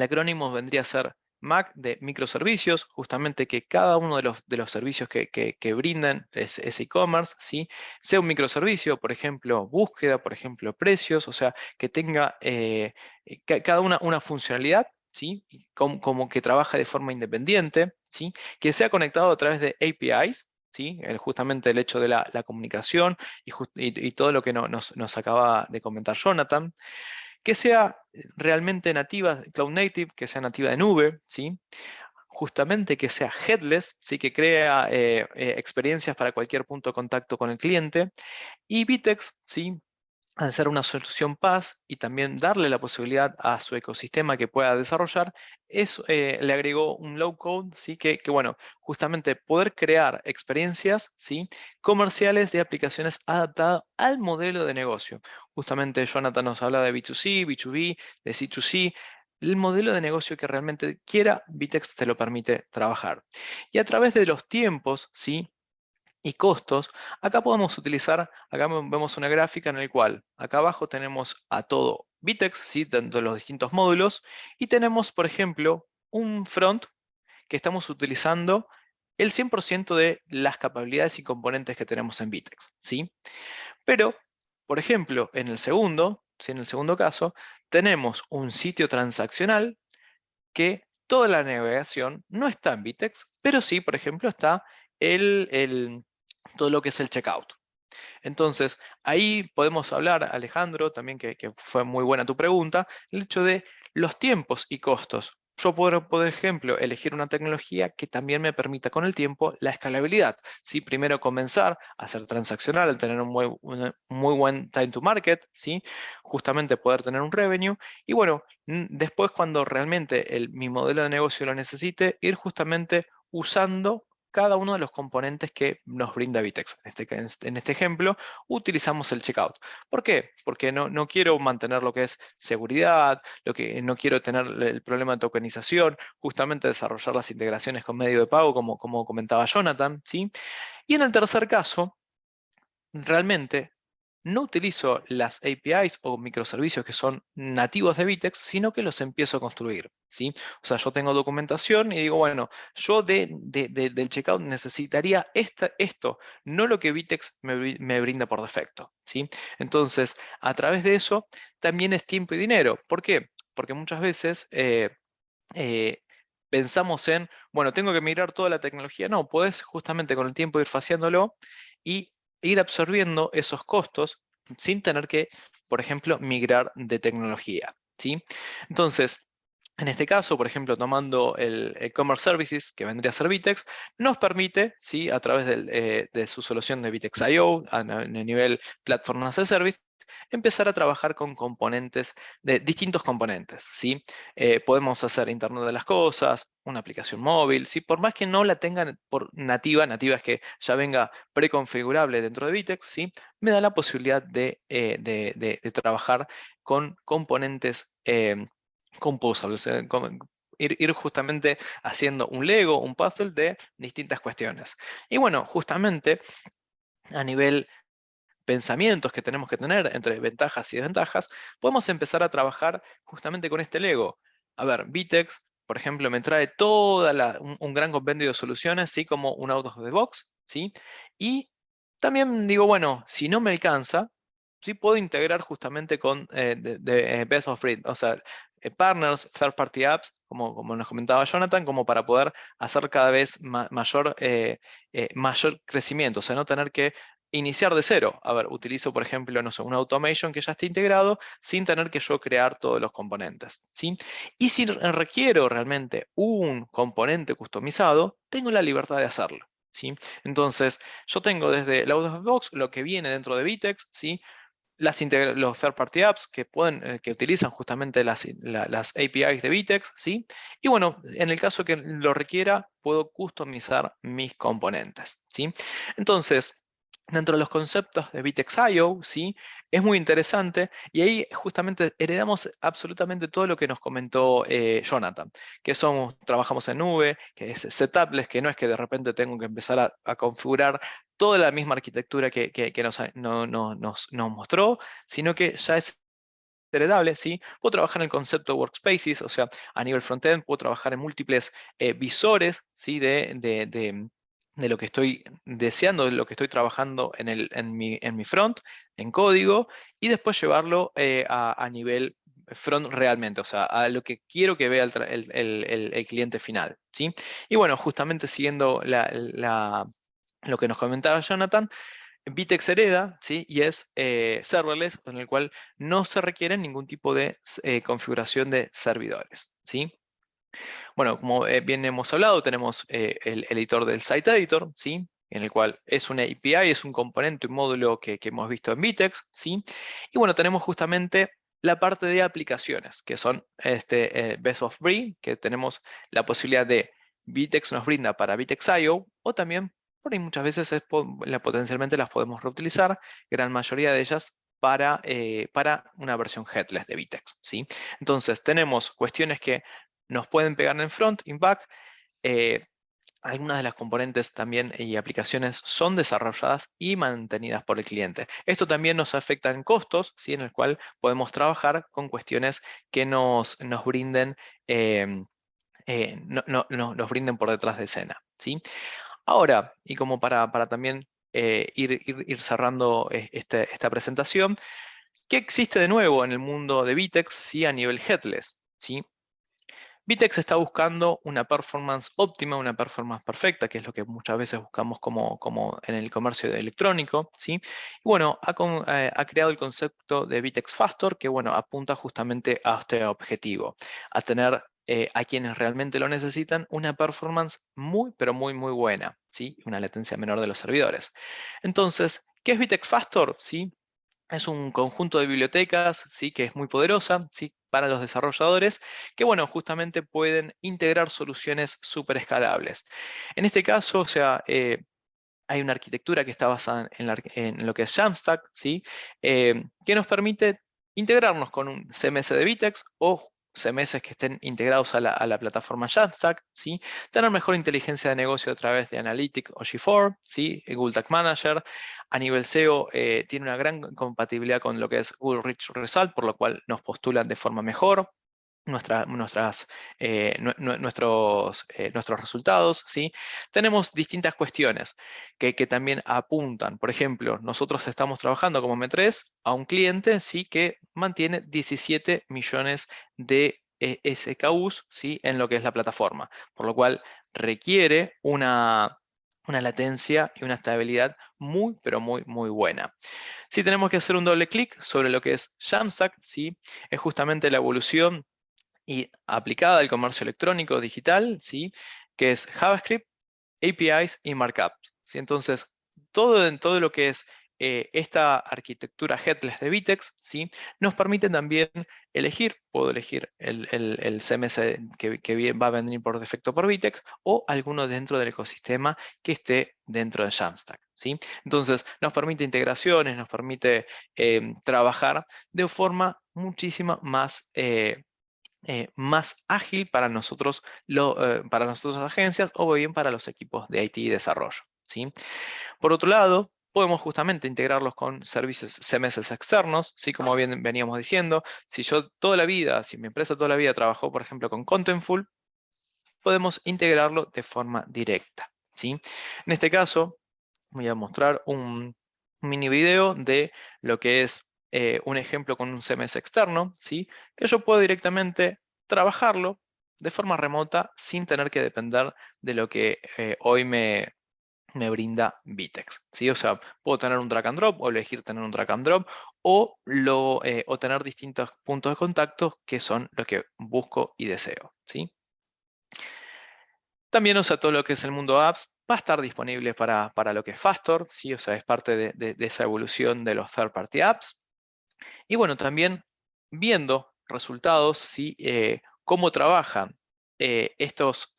Speaker 1: acrónimo vendría a ser Mac de microservicios, justamente que cada uno de los servicios que brindan ese e-commerce, ¿sí? Sea un microservicio, por ejemplo, búsqueda, por ejemplo, precios, o sea, que tenga cada una funcionalidad, ¿sí? Y como que trabaja de forma independiente, ¿sí? Que sea conectado a través de APIs, ¿sí? Justamente el hecho de la comunicación y todo lo que nos acaba de comentar Jonathan, que sea realmente nativa, cloud native, que sea nativa de nube, ¿sí? Justamente que sea headless, ¿sí? Que crea experiencias para cualquier punto de contacto con el cliente. Y Vitex, ¿sí? Al ser una solución PaaS y también darle la posibilidad a su ecosistema que pueda desarrollar, le agregó un low code, ¿sí? Bueno, justamente poder crear experiencias, ¿sí? Comerciales de aplicaciones adaptadas al modelo de negocio. Justamente Jonathan nos habla de B2C, B2B, de C2C. el modelo de negocio que realmente quiera, Vitex te lo permite trabajar. Y a través de los tiempos, ¿sí?, y costos, acá podemos utilizar, acá vemos una gráfica en la cual acá abajo tenemos a todo Vitex, ¿sí?, dentro de los distintos módulos, y tenemos, por ejemplo, un front que estamos utilizando el 100% de las capacidades y componentes que tenemos en Vitex, ¿sí? Pero, por ejemplo, en el segundo, ¿sí?, en el segundo caso, tenemos un sitio transaccional que toda la navegación no está en Vitex, pero sí, por ejemplo, está todo lo que es el checkout. Entonces, ahí podemos hablar, Alejandro, también que fue muy buena tu pregunta, el hecho de los tiempos y costos. Yo puedo, por ejemplo, elegir una tecnología que también me permita con el tiempo la escalabilidad. ¿Sí? Primero comenzar a ser transaccional, al tener un muy buen time to market, ¿sí?, justamente poder tener un revenue. Y bueno, después cuando realmente mi modelo de negocio lo necesite, ir justamente usando cada uno de los componentes que nos brinda Vitex. En este ejemplo, utilizamos el checkout. ¿Por qué? Porque no quiero mantener lo que es seguridad, no quiero tener el problema de tokenización, justamente desarrollar las integraciones con medio de pago, como comentaba Jonathan, ¿sí? Y en el tercer caso, realmente no utilizo las APIs o microservicios que son nativos de Vitex, sino que los empiezo a construir, ¿sí? O sea, yo tengo documentación y digo, bueno, yo del checkout necesitaría esto, no lo que Vitex me brinda por defecto, ¿sí? Entonces, a través de eso, también es tiempo y dinero. ¿Por qué? Porque muchas veces eh, pensamos en, bueno, tengo que migrar toda la tecnología. No, puedes justamente con el tiempo ir faseándolo y ir absorbiendo esos costos sin tener que, por ejemplo, migrar de tecnología, ¿sí? Entonces, en este caso, por ejemplo, tomando el Commerce Services, que vendría a ser Vitex, nos permite, ¿sí?, a través de su solución de Vitex IO, a nivel Platform as a Service, empezar a trabajar con componentes, de distintos componentes, ¿sí? Podemos hacer Internet de las Cosas, una aplicación móvil, ¿sí? Por más que no la tengan por nativa es que ya venga preconfigurable dentro de Vitex, ¿sí?, me da la posibilidad de trabajar con componentes composables, ir justamente haciendo un Lego, un puzzle de distintas cuestiones. Y bueno, justamente a nivel pensamientos que tenemos que tener entre ventajas y desventajas, podemos empezar a trabajar justamente con este Lego. A ver, Vitex, por ejemplo, me trae un gran compendio de soluciones, ¿sí?, como un out of the box, ¿sí? Y también digo, bueno, si no me alcanza, sí puedo integrar justamente con Best of Breed, o sea, partners, third party apps, como nos comentaba Jonathan, como para poder hacer cada vez mayor crecimiento, o sea, no tener que iniciar de cero. A ver, utilizo, por ejemplo, no sé, un automation que ya esté integrado sin tener que yo crear todos los componentes, ¿sí? Y si requiero realmente un componente customizado, tengo la libertad de hacerlo, ¿sí? Entonces, yo tengo desde el out of the box lo que viene dentro de Vitex, ¿sí?, los third party apps que utilizan justamente las APIs de Vitex, ¿sí? Y bueno, en el caso que lo requiera, puedo customizar mis componentes, ¿sí? Entonces, dentro de los conceptos de Vitex IO, ¿sí?, es muy interesante y ahí justamente heredamos absolutamente todo lo que nos comentó Jonathan, que trabajamos en nube, que es setupless, que no es que de repente tengo que empezar a configurar toda la misma arquitectura que nos mostró, sino que ya es heredable, ¿sí? Puedo trabajar en el concepto de workspaces, o sea, a nivel frontend puedo trabajar en múltiples visores, ¿sí?, de lo que estoy deseando, de lo que estoy trabajando en mi front, en código, y después llevarlo a nivel front realmente, o sea, a lo que quiero que vea el cliente final, ¿sí? Y bueno, justamente siguiendo lo que nos comentaba Jonathan, Vitex hereda, ¿sí?, y es serverless, con el cual no se requiere ningún tipo de configuración de servidores, ¿sí? Bueno, como bien hemos hablado, tenemos el editor del Site Editor, ¿sí?, en el cual es una API, es un componente, un módulo que hemos visto en Vitex, ¿sí? Y bueno, tenemos justamente la parte de aplicaciones, que son Best of Breed, que tenemos la posibilidad de Vitex nos brinda para Vitex IO, o también por ahí muchas veces potencialmente las podemos reutilizar, gran mayoría de ellas para una versión headless de Vitex, ¿sí? Entonces, tenemos cuestiones que nos pueden pegar en front, in back. Algunas de las componentes también y aplicaciones son desarrolladas y mantenidas por el cliente. Esto también nos afecta en costos, ¿sí? En el cual podemos trabajar con cuestiones que nos brinden, nos brinden por detrás de escena, ¿sí? Ahora, y como para también ir cerrando esta presentación, ¿qué existe de nuevo en el mundo de Vitex, ¿sí? A nivel headless, ¿sí? Vitex está buscando una performance óptima, una performance perfecta, que es lo que muchas veces buscamos como en el comercio electrónico, ¿sí? Y bueno, ha creado el concepto de Vitex Fastor, que bueno, apunta justamente a este objetivo, a tener a quienes realmente lo necesitan una performance muy, pero muy, muy buena, ¿sí? Una latencia menor de los servidores. Entonces, ¿qué es Vitex Fastor? ¿Sí? Es un conjunto de bibliotecas, ¿sí? Que es muy poderosa, ¿sí? Para los desarrolladores, que bueno, justamente pueden integrar soluciones súper escalables. En este caso, o sea, hay una arquitectura que está basada en lo que es Jamstack, ¿sí? Que nos permite integrarnos con un CMS de Vitex o CMS que estén integrados a la plataforma Jamstack, ¿sí? Tener mejor inteligencia de negocio a través de Analytics o G4, ¿sí? Google Tag Manager. A nivel SEO tiene una gran compatibilidad con lo que es Google Rich Result, por lo cual nos postulan de forma mejor nuestros resultados, ¿sí? Tenemos distintas cuestiones que también apuntan. Por ejemplo, nosotros estamos trabajando como M3 a un cliente, ¿sí? Que mantiene 17 millones de SKUs, ¿sí? En lo que es la plataforma, por lo cual requiere una latencia y una estabilidad muy, pero muy, muy buena. Si tenemos que hacer un doble clic sobre lo que es Jamstack, ¿sí? Es justamente la evolución y aplicada al comercio electrónico digital, ¿sí? Que es JavaScript, APIs y Markup, ¿sí? Entonces, todo lo que es esta arquitectura headless de Vitex, ¿sí? Nos permite también puedo elegir el CMS que va a venir por defecto por Vitex o alguno dentro del ecosistema que esté dentro de Jamstack, ¿sí? Entonces, nos permite integraciones, nos permite trabajar de forma muchísima más ágil para nosotros, para nuestras agencias o bien para los equipos de IT y desarrollo, ¿sí? Por otro lado, podemos justamente integrarlos con servicios CMS externos, ¿sí? Como bien veníamos diciendo, si mi empresa toda la vida trabajó, por ejemplo, con Contentful, podemos integrarlo de forma directa, ¿sí? En este caso, voy a mostrar un mini video de lo que es un ejemplo con un CMS externo, ¿sí? Que yo puedo directamente trabajarlo de forma remota sin tener que depender de lo que hoy me brinda Vitex, ¿sí? O sea, puedo tener un drag and drop o elegir tener un drag and drop o tener distintos puntos de contacto que son lo que busco y deseo, ¿sí? También, o sea, todo lo que es el mundo apps va a estar disponible para lo que es Fastor, ¿sí? O sea, es parte de esa evolución de los third party apps. Y bueno, también viendo resultados, ¿sí? Cómo trabajan estos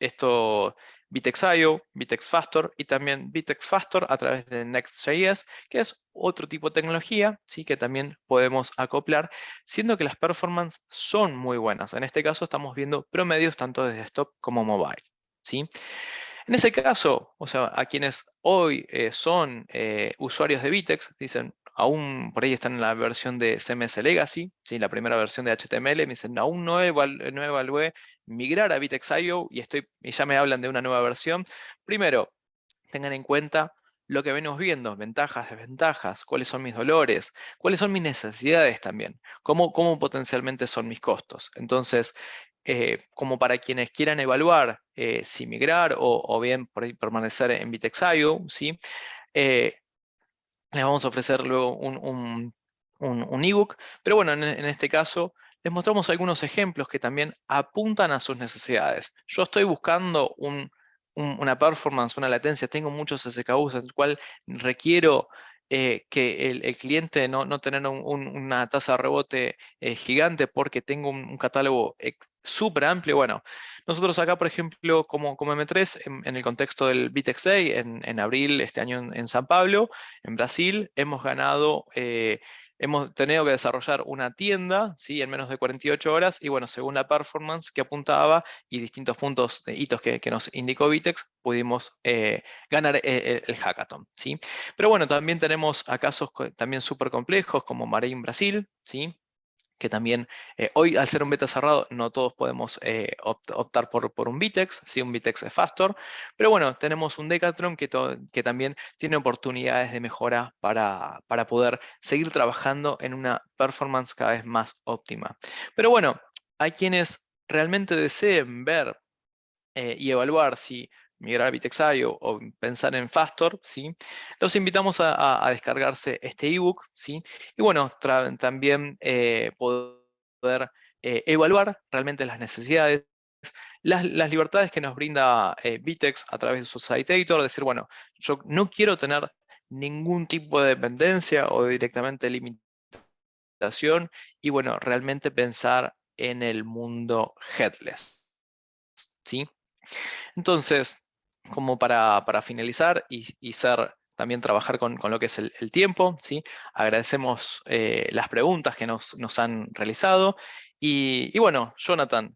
Speaker 1: Vitex.io, Vitex Fastor y también Vitex Fastor a través de Next.js, que es otro tipo de tecnología, ¿sí? Que también podemos acoplar, siendo que las performances son muy buenas. En este caso estamos viendo promedios tanto de desktop como mobile, ¿sí? En ese caso, o sea, a quienes hoy son usuarios de Vitex, dicen, aún por ahí están en la versión de CMS Legacy, ¿sí? La primera versión de HTML, me dicen, aún no evalué migrar a Vitex.io y ya me hablan de una nueva versión. Primero, tengan en cuenta lo que venimos viendo, ventajas, desventajas, cuáles son mis dolores, cuáles son mis necesidades también, cómo potencialmente son mis costos. Entonces, como para quienes quieran evaluar si migrar o bien por ahí permanecer en Vitex.io, ¿sí? Eh, Les vamos a ofrecer luego un ebook, pero bueno, en este caso les mostramos algunos ejemplos que también apuntan a sus necesidades. Yo estoy buscando una performance, una latencia, tengo muchos SKUs, en el cual requiero que el cliente no tener una tasa de rebote gigante porque tengo un catálogo súper amplio. Bueno, nosotros acá, por ejemplo, como M3, en el contexto del Vitex Day, en abril este año en San Pablo, en Brasil, hemos ganado hemos tenido que desarrollar una tienda, ¿sí? En menos de 48 horas, y bueno, según la performance que apuntaba y distintos puntos, hitos que nos indicó Vitex, pudimos ganar el hackathon, ¿sí? Pero bueno, también tenemos a casos también súper complejos como Marine Brasil, ¿sí? Que también hoy al ser un beta cerrado no todos podemos optar por un Vitex, ¿sí? Un Vitex Fastor, pero bueno, tenemos un Decathlon que también tiene oportunidades de mejora para poder seguir trabajando en una performance cada vez más óptima. Pero bueno, hay quienes realmente deseen ver y evaluar si migrar a Bitexai o pensar en Fastor, ¿sí? Los invitamos a descargarse este ebook, ¿sí? Y bueno, también poder evaluar realmente las necesidades, las libertades que nos brinda Vitex a través de su Site Editor, decir, bueno, yo no quiero tener ningún tipo de dependencia o directamente limitación y bueno, realmente pensar en el mundo headless, ¿sí? Entonces, como para finalizar y ser también trabajar con lo que es el tiempo, ¿sí? Agradecemos las preguntas que nos han realizado. Y bueno, Jonathan,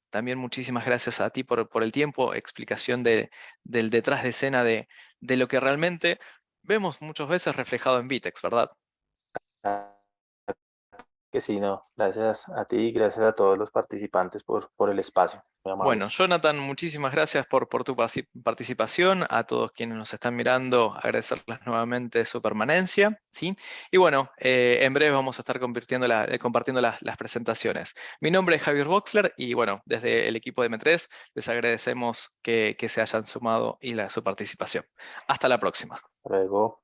Speaker 1: también muchísimas gracias a ti por el tiempo, explicación del detrás de escena de lo que realmente vemos muchas veces reflejado en Vitex, ¿verdad?
Speaker 2: Que sí, no, gracias a ti y gracias a todos los participantes por el espacio, muy
Speaker 1: Bueno,
Speaker 2: amables.
Speaker 1: Jonathan, muchísimas gracias por tu participación. A todos quienes nos están mirando, agradecerles nuevamente su permanencia, ¿sí? Y bueno, en breve vamos a estar compartiendo las presentaciones. Mi nombre es Javier Boxler y bueno, desde el equipo de M3 les agradecemos que se hayan sumado y su participación. Hasta la próxima.
Speaker 2: Hasta luego.